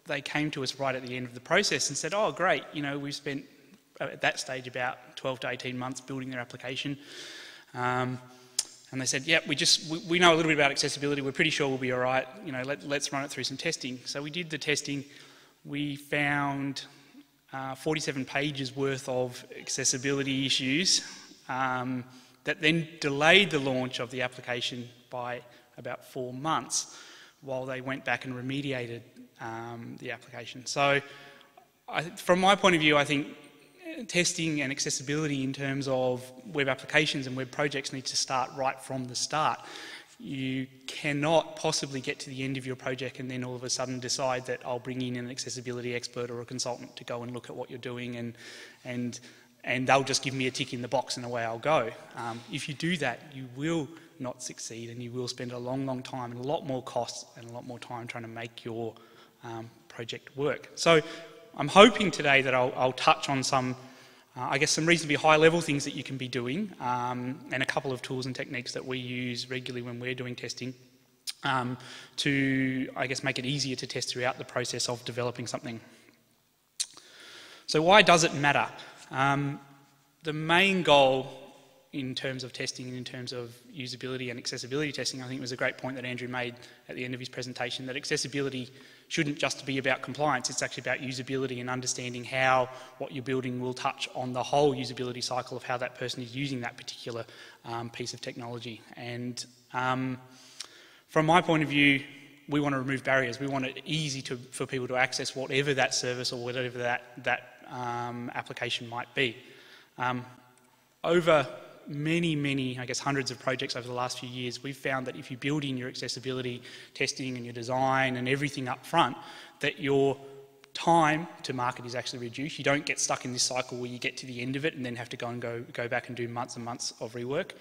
they came to us right at the end of the process and said, oh great, you know, we've spent at that stage about 12 to 18 months building their application, and they said, yep, we know a little bit about accessibility, we're pretty sure we'll be all right, you know, let's run it through some testing. So we did the testing. We found 47 pages worth of accessibility issues that then delayed the launch of the application by about 4 months while they went back and remediated the application. So from my point of view, I think testing and accessibility in terms of web applications and web projects need to start right from the start. You cannot possibly get to the end of your project and then all of a sudden decide that I'll bring in an accessibility expert or a consultant to go and look at what you're doing and they'll just give me a tick in the box and away I'll go. If you do that, you will not succeed and you will spend a long, long time and a lot more costs and a lot more time trying to make your project work. So I'm hoping today that I'll touch on some, I guess, some reasonably high-level things that you can be doing and a couple of tools and techniques that we use regularly when we're doing testing to, I guess, make it easier to test throughout the process of developing something. So why does it matter? The main goal in terms of testing and in terms of usability and accessibility testing, I think was a great point that Andrew made at the end of his presentation, that accessibility shouldn't just be about compliance, it's actually about usability and understanding how what you're building will touch on the whole usability cycle of how that person is using that particular piece of technology. And from my point of view, we want to remove barriers. We want it easy for people to access whatever that service or whatever that application might be. Over many, I guess hundreds of projects over the last few years, we've found that if you build in your accessibility testing and your design and everything up front, that your time to market is actually reduced. You don't get stuck in this cycle where you get to the end of it and then have to go back and do months and months of rework.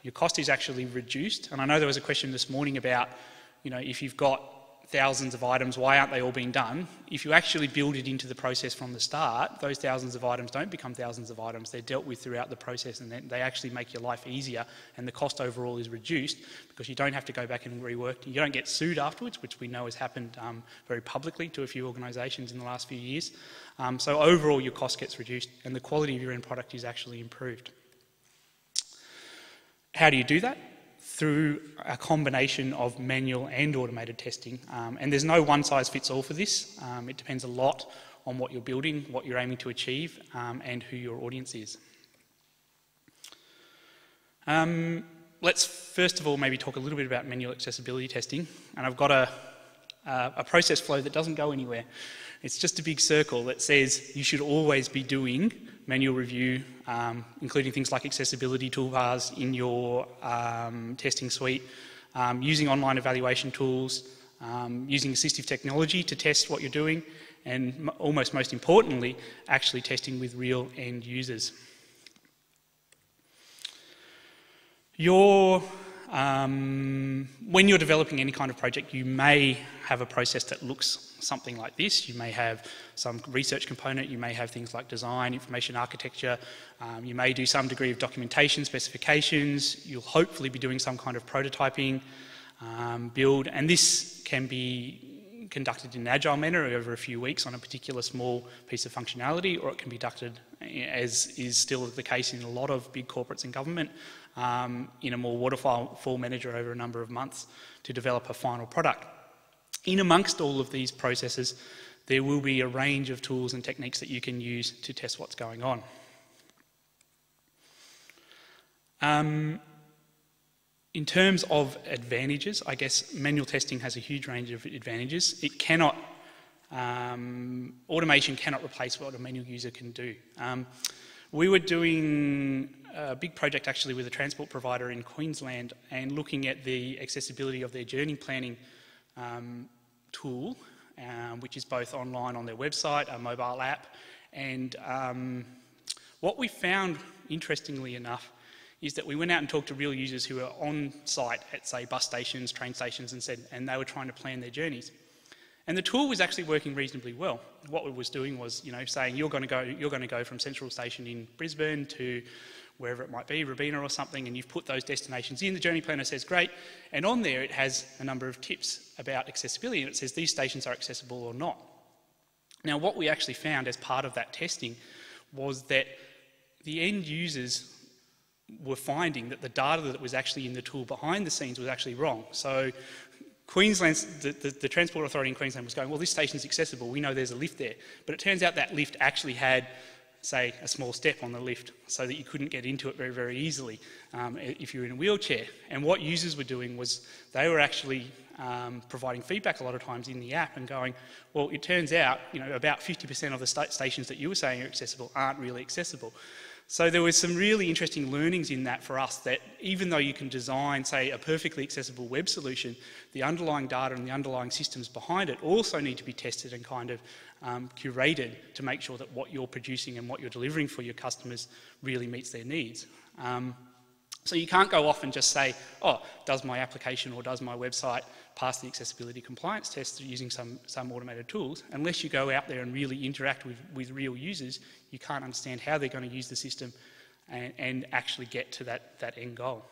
Your cost is actually reduced. And I know there was a question this morning about, you know, if you've got thousands of items, why aren't they all being done? If you actually build it into the process from the start, those thousands of items don't become thousands of items. They're dealt with throughout the process and they actually make your life easier and the cost overall is reduced because you don't have to go back and rework. You don't get sued afterwards, which we know has happened very publicly to a few organisations in the last few years. So overall your cost gets reduced and the quality of your end product is actually improved. How do you do that? Through a combination of manual and automated testing. And there's no one-size-fits-all for this. It depends a lot on what you're building, what you're aiming to achieve, and who your audience is. Let's first of all maybe talk a little bit about manual accessibility testing. And I've got a process flow that doesn't go anywhere. It's just a big circle that says you should always be doing manual review, including things like accessibility toolbars in your testing suite, using online evaluation tools, using assistive technology to test what you're doing, and almost most importantly, actually testing with real end users. When you're developing any kind of project, you may have a process that looks something like this. You may have some research component, you may have things like design, information architecture, you may do some degree of documentation, specifications, you'll hopefully be doing some kind of prototyping, build, and this can be conducted in an agile manner over a few weeks on a particular small piece of functionality, or it can be conducted, as is still the case in a lot of big corporates and government, in a more waterfall manager over a number of months to develop a final product. In amongst all of these processes, there will be a range of tools and techniques that you can use to test what's going on. In terms of advantages, I guess manual testing has a huge range of advantages. It cannot, automation cannot replace what a manual user can do. We were doing a big project actually with a transport provider in Queensland and looking at the accessibility of their journey planning tool, which is both online on their website, a mobile app, and what we found, interestingly enough, is that we went out and talked to real users who were on site at, say, bus stations, train stations, and they were trying to plan their journeys. And the tool was actually working reasonably well. What it was doing was, saying you're going to go from Central Station in Brisbane to wherever it might be, Robina or something, and you've put those destinations in. The journey planner says great, and on there it has a number of tips about accessibility, and it says these stations are accessible or not. Now, what we actually found as part of that testing was that the end users were finding that the data that was actually in the tool behind the scenes was actually wrong. So Queensland's, the Transport Authority in Queensland was going, well, this station's accessible, we know there's a lift there. But it turns out that lift actually had, say, a small step on the lift so that you couldn't get into it very, very easily if you're in a wheelchair. And what users were doing was they were actually providing feedback a lot of times in the app and going, well, it turns out, about 50% of the stations that you were saying are accessible aren't really accessible. So there was some really interesting learnings in that for us, that even though you can design, say, a perfectly accessible web solution, the underlying data and the underlying systems behind it also need to be tested and kind of curated to make sure that what you're producing and what you're delivering for your customers really meets their needs. So you can't go off and just say, oh, does my application or does my website pass the accessibility compliance test using some automated tools? Unless you go out there and really interact with real users, you can't understand how they're going to use the system and actually get to that end goal.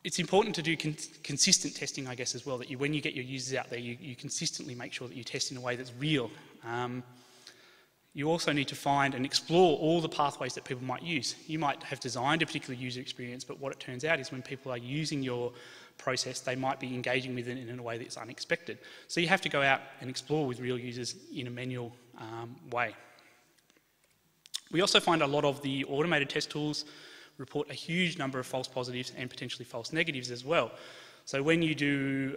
It's important to do consistent testing, I guess, as well, that when you get your users out there, you consistently make sure that you test in a way that's real. You also need to find and explore all the pathways that people might use. You might have designed a particular user experience, but what it turns out is when people are using your process, they might be engaging with it in a way that's unexpected. So you have to go out and explore with real users in a manual way. We also find a lot of the automated test tools report a huge number of false positives and potentially false negatives as well. So when you do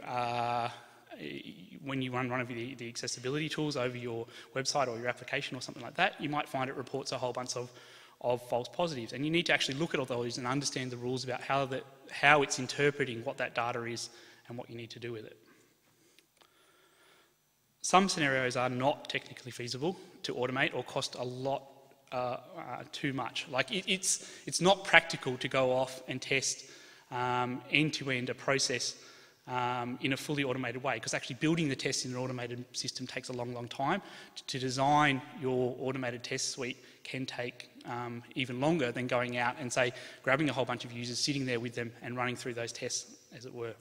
when you run one of the accessibility tools over your website or your application or something like that, you might find it reports a whole bunch of false positives. And you need to actually look at all those and understand the rules about how it's interpreting what that data is and what you need to do with it. Some scenarios are not technically feasible to automate or cost a lot too much. Like it's not practical to go off and test end-to-end a process in a fully automated way, because actually building the tests in an automated system takes a long, long time. To design your automated test suite can take even longer than going out and, say, grabbing a whole bunch of users, sitting there with them and running through those tests, as it were.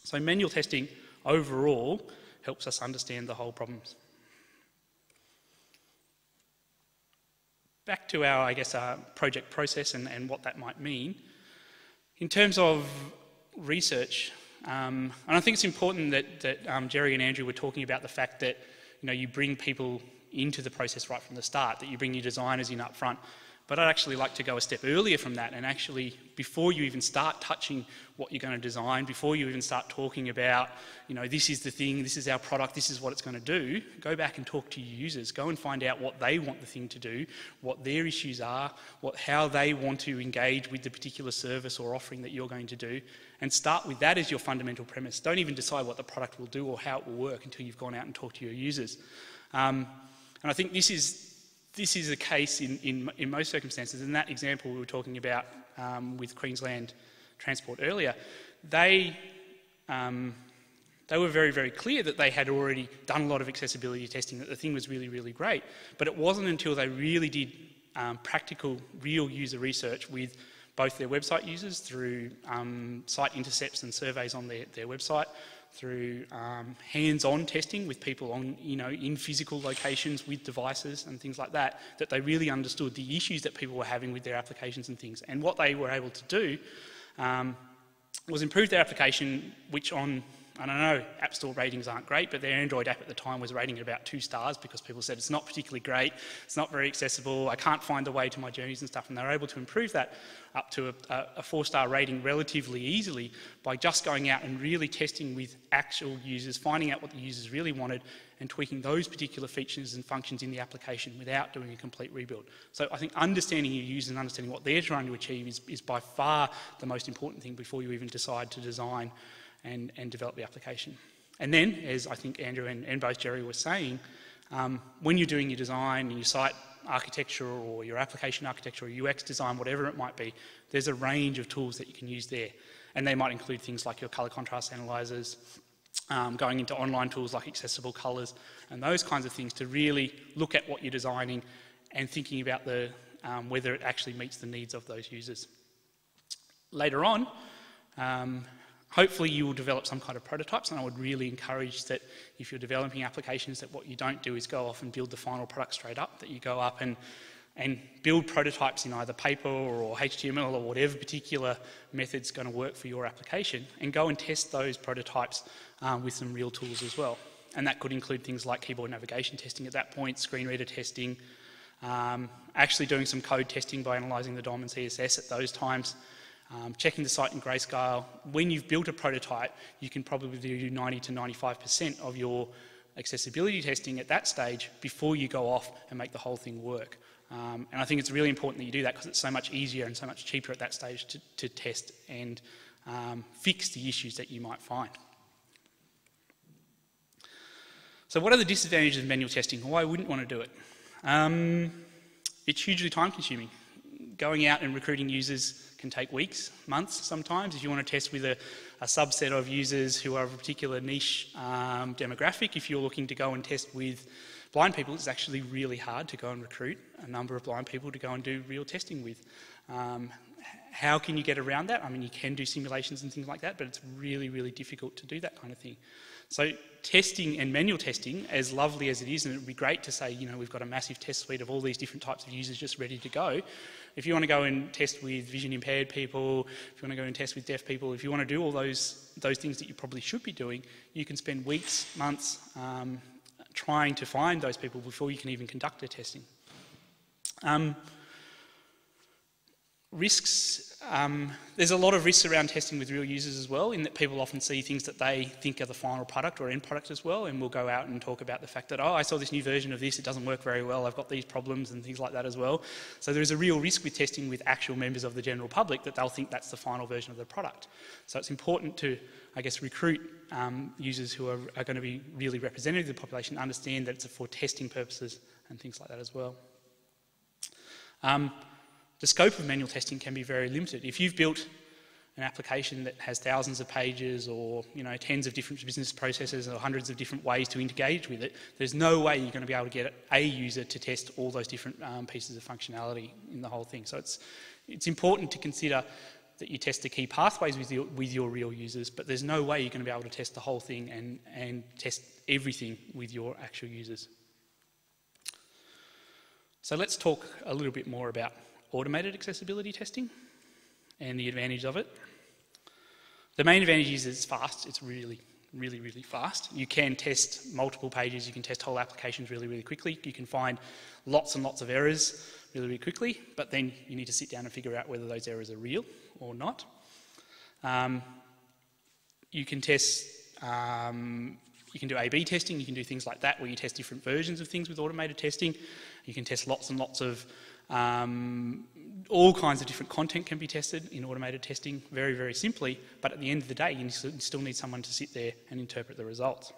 So manual testing overall helps us understand the whole problems. Back to our, I guess, project process and what that might mean. In terms of research, and I think it's important that Gerry and Andrew were talking about the fact that you bring people into the process right from the start, that you bring your designers in up front. But I'd actually like to go a step earlier from that and actually, before you even start touching what you're going to design, before you even start talking about, this is the thing, this is our product, this is what it's going to do, go back and talk to your users. Go and find out what they want the thing to do, what their issues are, how they want to engage with the particular service or offering that you're going to do, and start with that as your fundamental premise. Don't even decide what the product will do or how it will work until you've gone out and talked to your users. And I think this is the case in most circumstances. In that example we were talking about with Queensland Transport earlier, they were very, very clear that they had already done a lot of accessibility testing, that the thing was really, really great. But it wasn't until they really did practical, real user research with both their website users through site intercepts and surveys on their website, through hands-on testing with people on, in physical locations with devices and things like that, that they really understood the issues that people were having with their applications and things. And what they were able to do was improve their application, which on I don't know, App Store ratings aren't great, but their Android app at the time was rating at about 2 stars because people said it's not particularly great, it's not very accessible, I can't find the way to my journeys and stuff, and they were able to improve that up to a 4-star rating relatively easily by just going out and really testing with actual users, finding out what the users really wanted and tweaking those particular features and functions in the application without doing a complete rebuild. So I think understanding your users and understanding what they're trying to achieve is by far the most important thing before you even decide to design and develop the application. And then, as I think Andrew and both Gerry were saying, when you're doing your design and your site architecture or your application architecture or UX design, whatever it might be, there's a range of tools that you can use there. And they might include things like your colour contrast analyzers, going into online tools like accessible colours, and those kinds of things to really look at what you're designing and thinking about whether it actually meets the needs of those users. Later on, hopefully you will develop some kind of prototypes, and I would really encourage that if you're developing applications, that what you don't do is go off and build the final product straight up, that you go up and build prototypes in either paper or HTML or whatever particular method's going to work for your application, and go and test those prototypes with some real tools as well. And that could include things like keyboard navigation testing at that point, screen reader testing, actually doing some code testing by analysing the DOM and CSS at those times, checking the site in grayscale. When you've built a prototype, you can probably do 90 to 95% of your accessibility testing at that stage before you go off and make the whole thing work. And I think it's really important that you do that because it's so much easier and so much cheaper at that stage to test and fix the issues that you might find. So what are the disadvantages of manual testing? Why wouldn't want to do it? It's hugely time consuming. Going out and recruiting users can take weeks, months sometimes. If you want to test with a subset of users who are of a particular niche demographic, if you're looking to go and test with blind people, it's actually really hard to go and recruit a number of blind people to go and do real testing with. How can you get around that? I mean, you can do simulations and things like that, but it's really, really difficult to do that kind of thing. So testing and manual testing, as lovely as it is, and it would be great to say, you know, we've got a massive test suite of all these different types of users just ready to go. If you want to go and test with vision impaired people, if you want to go and test with deaf people, if you want to do all those things that you probably should be doing, you can spend weeks, months trying to find those people before you can even conduct their testing. Risks, there's a lot of risks around testing with real users as well, in that people often see things that they think are the final product or end product as well, and we'll go out and talk about the fact that, oh, I saw this new version of this, it doesn't work very well, I've got these problems and things like that as well. So there's a real risk with testing with actual members of the general public that they'll think that's the final version of the product. So it's important to, I guess, recruit users who are going to be really representative of the population, understand that it's for testing purposes and things like that as well. The scope of manual testing can be very limited. If you've built an application that has thousands of pages or, you know, tens of different business processes or hundreds of different ways to engage with it, there's no way you're going to be able to get a user to test all those different pieces of functionality in the whole thing. So it's important to consider that you test the key pathways with your real users, but there's no way you're going to be able to test the whole thing and test everything with your actual users. So let's talk a little bit more about automated accessibility testing and the advantage of it. The main advantage is it's fast. It's really, really, really fast. You can test multiple pages. You can test whole applications really, really quickly. You can find lots and lots of errors really, really quickly, but then you need to sit down and figure out whether those errors are real or not. You can test, you can do A/B testing. You can do things like that where you test different versions of things with automated testing. You can test lots and lots of all kinds of different content can be tested in automated testing very, very simply, but at the end of the day, you still need someone to sit there and interpret the results.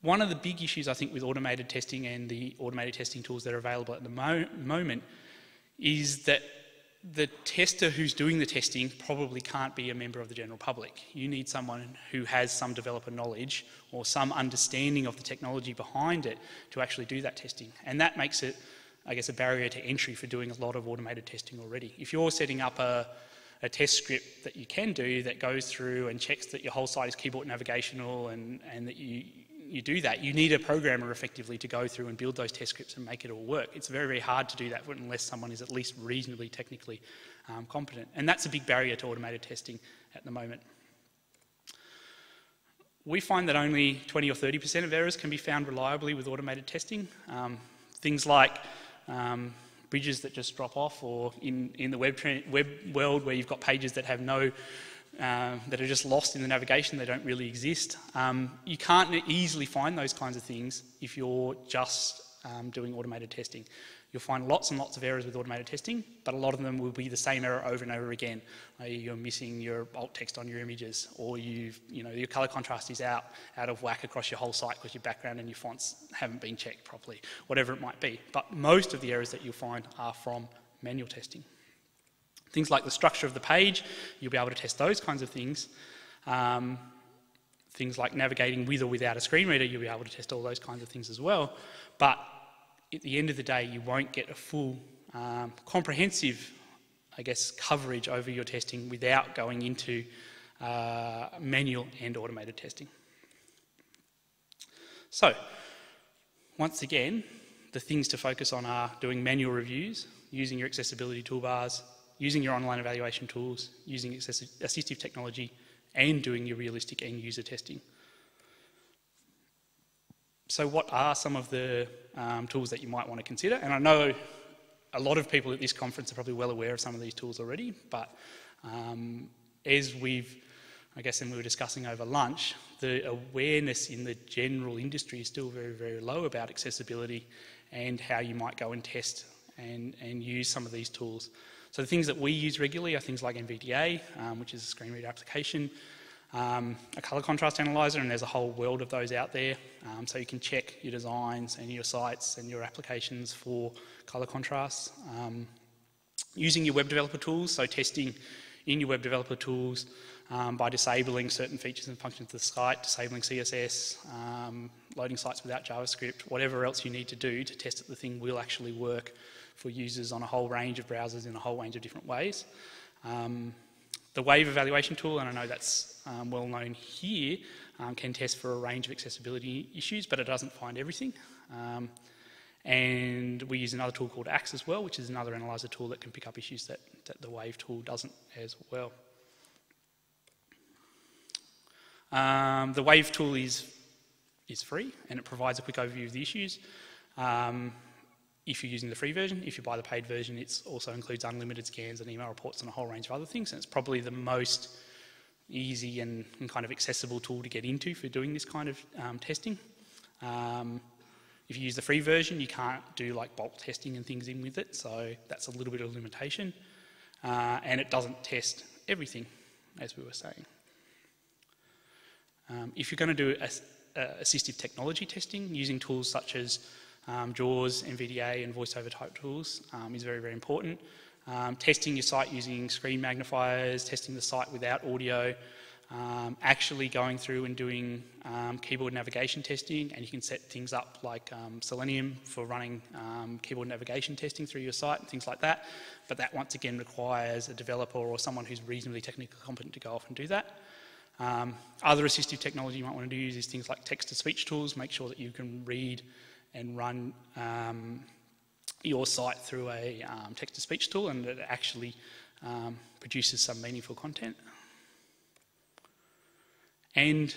One of the big issues, I think, with automated testing and the automated testing tools that are available at the moment is that the tester who's doing the testing probably can't be a member of the general public. You need someone who has some developer knowledge or some understanding of the technology behind it to actually do that testing. And that makes it, I guess, a barrier to entry for doing a lot of automated testing already. If you're setting up a test script that you can do that goes through and checks that your whole site is keyboard navigational and that you do that, you need a programmer effectively to go through and build those test scripts and make it all work. It's very, very hard to do that unless someone is at least reasonably technically competent. And that's a big barrier to automated testing at the moment. We find that only 20 or 30% of errors can be found reliably with automated testing. Things like bridges that just drop off, or in the web world where you've got pages that have no, that are just lost in the navigation, they don't really exist. You can't easily find those kinds of things if you're just doing automated testing. You'll find lots and lots of errors with automated testing, but a lot of them will be the same error over and over again. You're missing your alt text on your images, or your colour contrast is out of whack across your whole site because your background and your fonts haven't been checked properly, whatever it might be. But most of the errors that you'll find are from manual testing. Things like the structure of the page, you'll be able to test those kinds of things. Things like navigating with or without a screen reader, you'll be able to test all those kinds of things as well. But at the end of the day, you won't get a full, comprehensive, coverage over your testing without going into manual and automated testing. So, once again, the things to focus on are doing manual reviews, using your accessibility toolbars, using your online evaluation tools, using assistive technology, and doing your realistic end user testing. So what are some of the tools that you might want to consider? And I know a lot of people at this conference are probably well aware of some of these tools already, but as we've, and we were discussing over lunch, the awareness in the general industry is still very, very low about accessibility and how you might go and test and use some of these tools. So the things that we use regularly are things like NVDA, which is a screen reader application, a colour contrast analyzer, and there's a whole world of those out there. So you can check your designs and your sites and your applications for colour contrasts. Using your web developer tools, so testing in your web developer tools by disabling certain features and functions of the site, disabling CSS, loading sites without JavaScript, whatever else you need to do to test that the thing will actually work for users on a whole range of browsers in a whole range of different ways. The Wave evaluation tool, and I know that's well known here, can test for a range of accessibility issues, but it doesn't find everything. And we use another tool called Axe as well, which is another analyzer tool that can pick up issues that the Wave tool doesn't as well. The Wave tool is free, and it provides a quick overview of the issues. If you're using the free version. If you buy the paid version, it also includes unlimited scans and email reports and a whole range of other things, and it's probably the most easy and kind of accessible tool to get into for doing this kind of testing. If you use the free version, you can't do like bulk testing and things in with it, so that's a little bit of a limitation. And it doesn't test everything, as we were saying. If you're going to do assistive technology testing using tools such as JAWS, NVDA and voiceover type tools is very, very important. Testing your site using screen magnifiers, testing the site without audio, actually going through and doing keyboard navigation testing, and you can set things up like Selenium for running keyboard navigation testing through your site and things like that. But that once again requires a developer or someone who's reasonably technically competent to go off and do that. Other assistive technology you might want to use is things like text-to-speech tools. Make sure that you can read and run your site through a text-to-speech tool, and it actually produces some meaningful content. And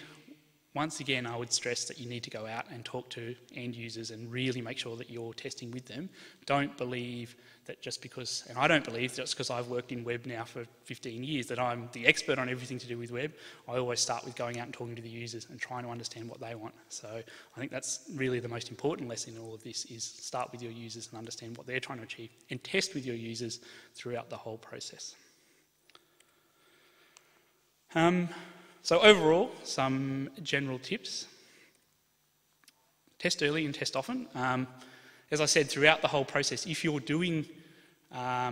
once again, I would stress that you need to go out and talk to end users and really make sure that you're testing with them. Don't believe that just because, and I don't believe just because I've worked in web now for 15 years that I'm the expert on everything to do with web. I always start with going out and talking to the users and trying to understand what they want. So I think that's really the most important lesson in all of this, is start with your users and understand what they're trying to achieve, and test with your users throughout the whole process. So overall, some general tips. Test early and test often. As I said, throughout the whole process, if you're doing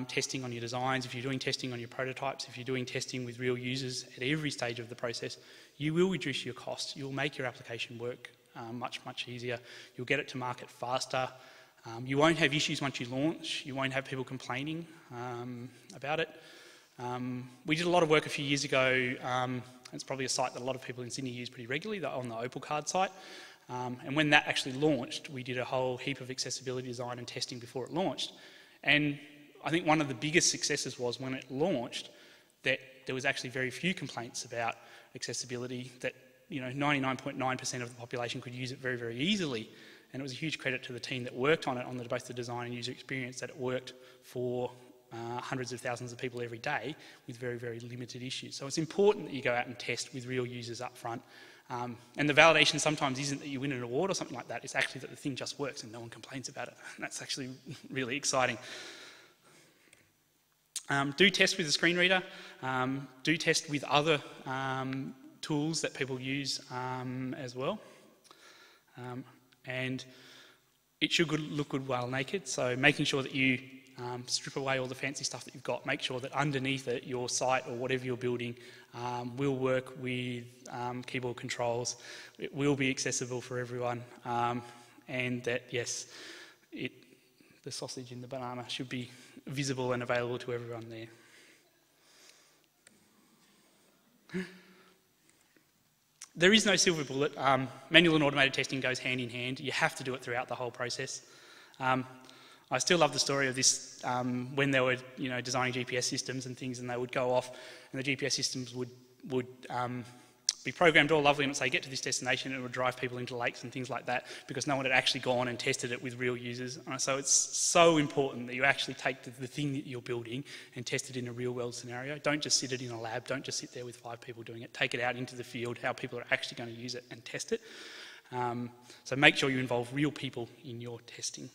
testing on your designs, if you're doing testing on your prototypes, if you're doing testing with real users at every stage of the process, you will reduce your costs. You'll make your application work much, much easier. You'll get it to market faster. You won't have issues once you launch. You won't have people complaining about it. We did a lot of work a few years ago. It's probably a site that a lot of people in Sydney use pretty regularly, on the Opal Card site. And when that actually launched, we did a whole heap of accessibility design and testing before it launched. And I think one of the biggest successes was when it launched that there was actually very few complaints about accessibility, that 99.9% of the population could use it very, very easily. And it was a huge credit to the team that worked on it, on both the design and user experience, that it worked for hundreds of thousands of people every day with very, very limited issues. So it's important that you go out and test with real users up front. And the validation sometimes isn't that you win an award or something like that, it's actually that the thing just works and no one complains about it. And that's actually really exciting. Do test with a screen reader. Do test with other tools that people use as well. And it should look good while naked, so making sure that you strip away all the fancy stuff that you've got, make sure that underneath it your site or whatever you're building will work with keyboard controls, it will be accessible for everyone, and that, yes, the sausage in the banana should be visible and available to everyone there. There is no silver bullet. Manual and automated testing goes hand in hand. You have to do it throughout the whole process. I still love the story of this when they were, designing GPS systems and things, and they would go off, and the GPS systems would be programmed all lovely and it would say, get to this destination, and it would drive people into lakes and things like that, because no one had actually gone and tested it with real users. So it's so important that you actually take the thing that you're building and test it in a real world scenario. Don't just sit it in a lab, don't just sit there with 5 people doing it. Take it out into the field, how people are actually going to use it, and test it. So make sure you involve real people in your testing.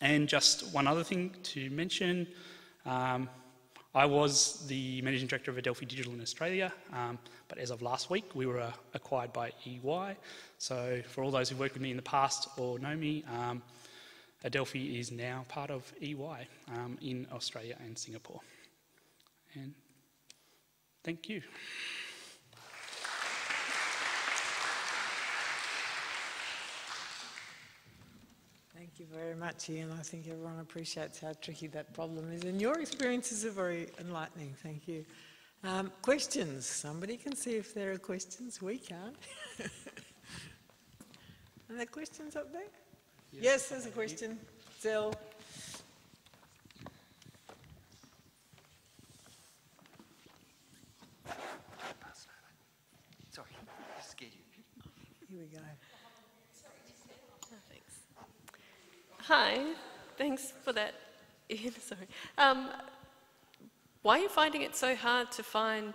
And just one other thing to mention, I was the Managing Director of Adelphi Digital in Australia, but as of last week we were acquired by EY. So for all those who've worked with me in the past or know me, Adelphi is now part of EY in Australia and Singapore. And thank you. Thank you very much, Ian. I think everyone appreciates how tricky that problem is, and your experiences are very enlightening. Thank you. Questions? Somebody can see if there are questions. We can't. Are there questions up there? Yes, there's a question. Zell. Sorry, I scared you. Here we go. Hi, thanks for that, Ian. Sorry. Why are you finding it so hard to find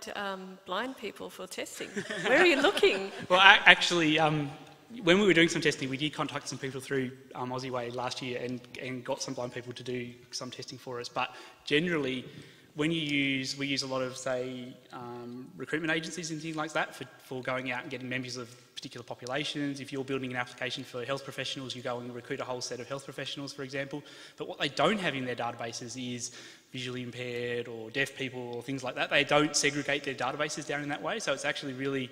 blind people for testing? Where are you looking? Well, actually, when we were doing some testing, we did contact some people through OZeWAI last year and got some blind people to do some testing for us. But generally, when we use a lot of, say, recruitment agencies and things like that for going out and getting members of particular populations. If you're building an application for health professionals, you go and recruit a whole set of health professionals, for example. But what they don't have in their databases is visually impaired or deaf people or things like that. They don't segregate their databases down in that way. So it's actually really,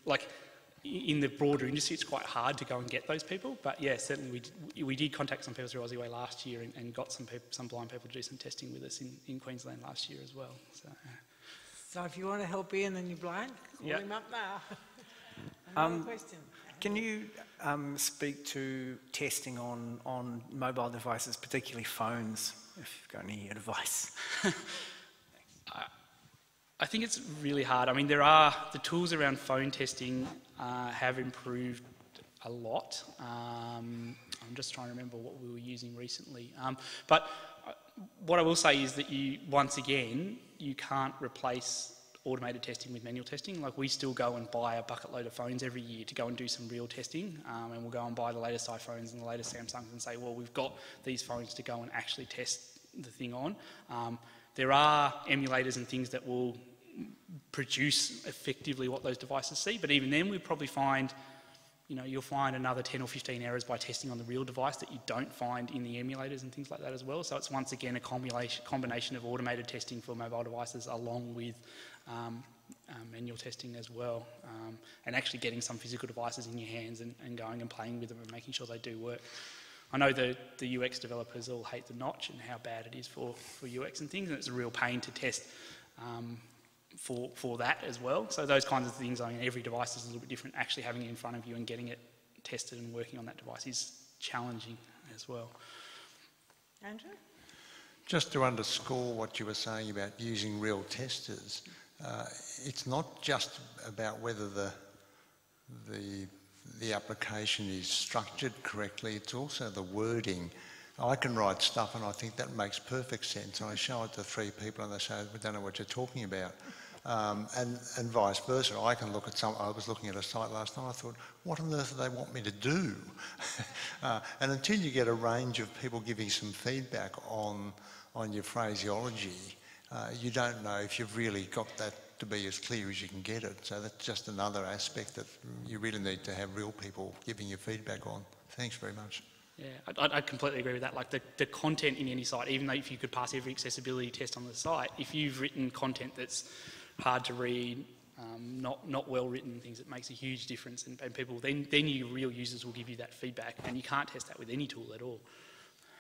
like, in the broader industry, it's quite hard to go and get those people. But yeah, certainly we did contact some people through OZeWAI last year and got some blind people to do some testing with us in Queensland last year as well. So if you want to help Ian and you're blind, call him up now. Another question. Can you speak to testing on mobile devices, particularly phones, if you've got any advice? I think it's really hard. I mean, the tools around phone testing have improved a lot. I'm just trying to remember what we were using recently. But what I will say is that once again, you can't replace automated testing with manual testing. Like, we still go and buy a bucket load of phones every year to go and do some real testing, and we'll go and buy the latest iPhones and the latest Samsungs and say, well, we've got these phones to go and actually test the thing on. There are emulators and things that will produce effectively what those devices see, but even then we probably find, you'll find another 10 or 15 errors by testing on the real device that you don't find in the emulators and things like that as well. So it's once again a combination of automated testing for mobile devices along with manual testing as well, and actually getting some physical devices in your hands and going and playing with them and making sure they do work. I know the UX developers all hate the notch and how bad it is for UX and things, and it's a real pain to test for that as well. So those kinds of things, I mean, every device is a little bit different. Actually having it in front of you and getting it tested and working on that device is challenging as well. Andrew? Just to underscore what you were saying about using real testers, it's not just about whether the application is structured correctly, it's also the wording. I can write stuff and I think that makes perfect sense, and I show it to 3 people and they say, we don't know what you're talking about. And vice versa. I can look at I was looking at a site last night, I thought, what on earth do they want me to do? And until you get a range of people giving some feedback on your phraseology, you don't know if you've really got that to be as clear as you can get it. So that's just another aspect that you really need to have real people giving you feedback on. Thanks very much. Yeah, I completely agree with that. Like the content in any site, even though if you could pass every accessibility test on the site, if you've written content that's hard to read, not well written, things, it makes a huge difference, and people then your real users will give you that feedback, and you can't test that with any tool at all.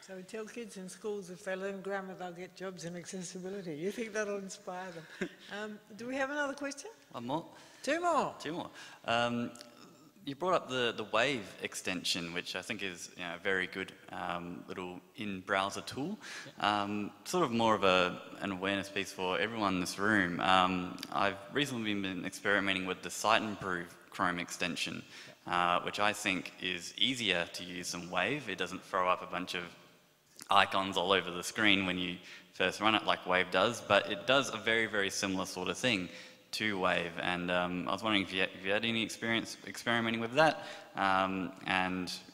So we tell kids in schools if they learn grammar, they'll get jobs in accessibility. You think that'll inspire them? Do we have another question? One more. 2 more. 2 more. You brought up the Wave extension, which I think is a very good little in-browser tool. Sort of more of an awareness piece for everyone in this room. I've recently been experimenting with the Site Improve Chrome extension, which I think is easier to use than Wave. It doesn't throw up a bunch of icons all over the screen when you first run it like Wave does, but it does a very, very similar sort of thing to Wave, and I was wondering if you had any experience experimenting with that, and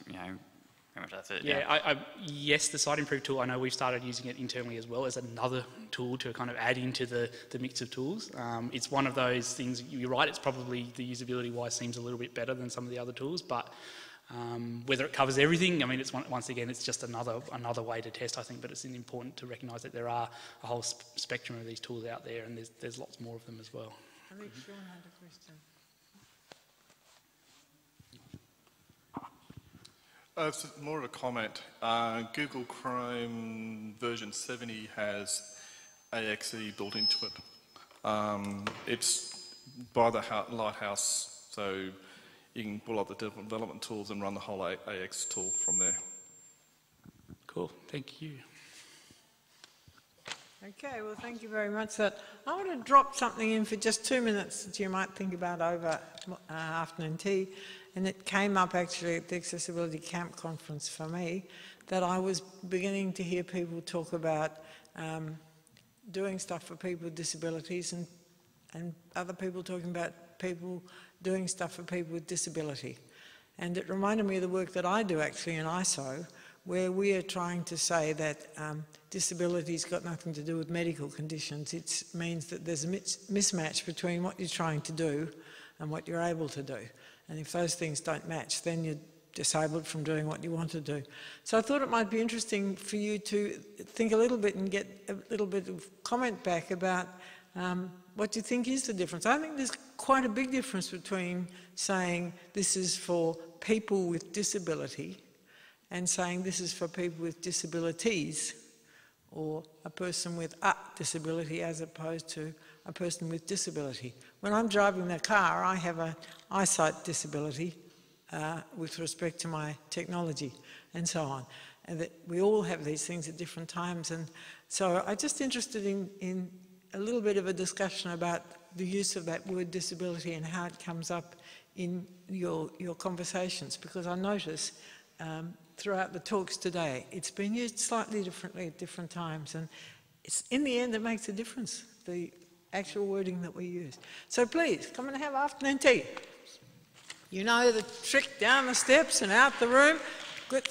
pretty much that's it. Yeah, yes, the Site Improve tool, I know we've started using it internally as well as another tool to kind of add into the mix of tools. It's one of those things, you're right, it's probably the usability-wise seems a little bit better than some of the other tools, but whether it covers everything, I mean, it's once again, it's just another way to test, I think, but it's important to recognise that there are a whole spectrum of these tools out there, and there's lots more of them as well. I think Sean had a question. It's more of a comment. Google Chrome version 70 has AXE built into it. It's by the Lighthouse, so you can pull up the development tools and run the whole AX tool from there. Cool, thank you. Okay, well, thank you very much. I want to drop something in for just 2 minutes that you might think about over afternoon tea. And it came up actually at the Accessibility Camp conference for me, that I was beginning to hear people talk about doing stuff for people with disabilities, and other people talking about people doing stuff for people with disability. And it reminded me of the work that I do actually in ISO, where we are trying to say that disability's got nothing to do with medical conditions. It means that there's a mismatch between what you're trying to do and what you're able to do. And if those things don't match, then you're disabled from doing what you want to do. So I thought it might be interesting for you to think a little bit and get a little bit of comment back about what you think is the difference. I think there's quite a big difference between saying this is for people with disability and saying this is for people with disabilities, or a person with a disability as opposed to a person with disability. When I'm driving the car, I have an eyesight disability with respect to my technology and so on. And that we all have these things at different times. And so I'm just interested in a little bit of a discussion about the use of that word disability and how it comes up in your conversations, because I notice throughout the talks today, it's been used slightly differently at different times, and it's, in the end, it makes a difference, the actual wording that we use. So please, come and have afternoon tea. You know the trick, down the steps and out the room. Good.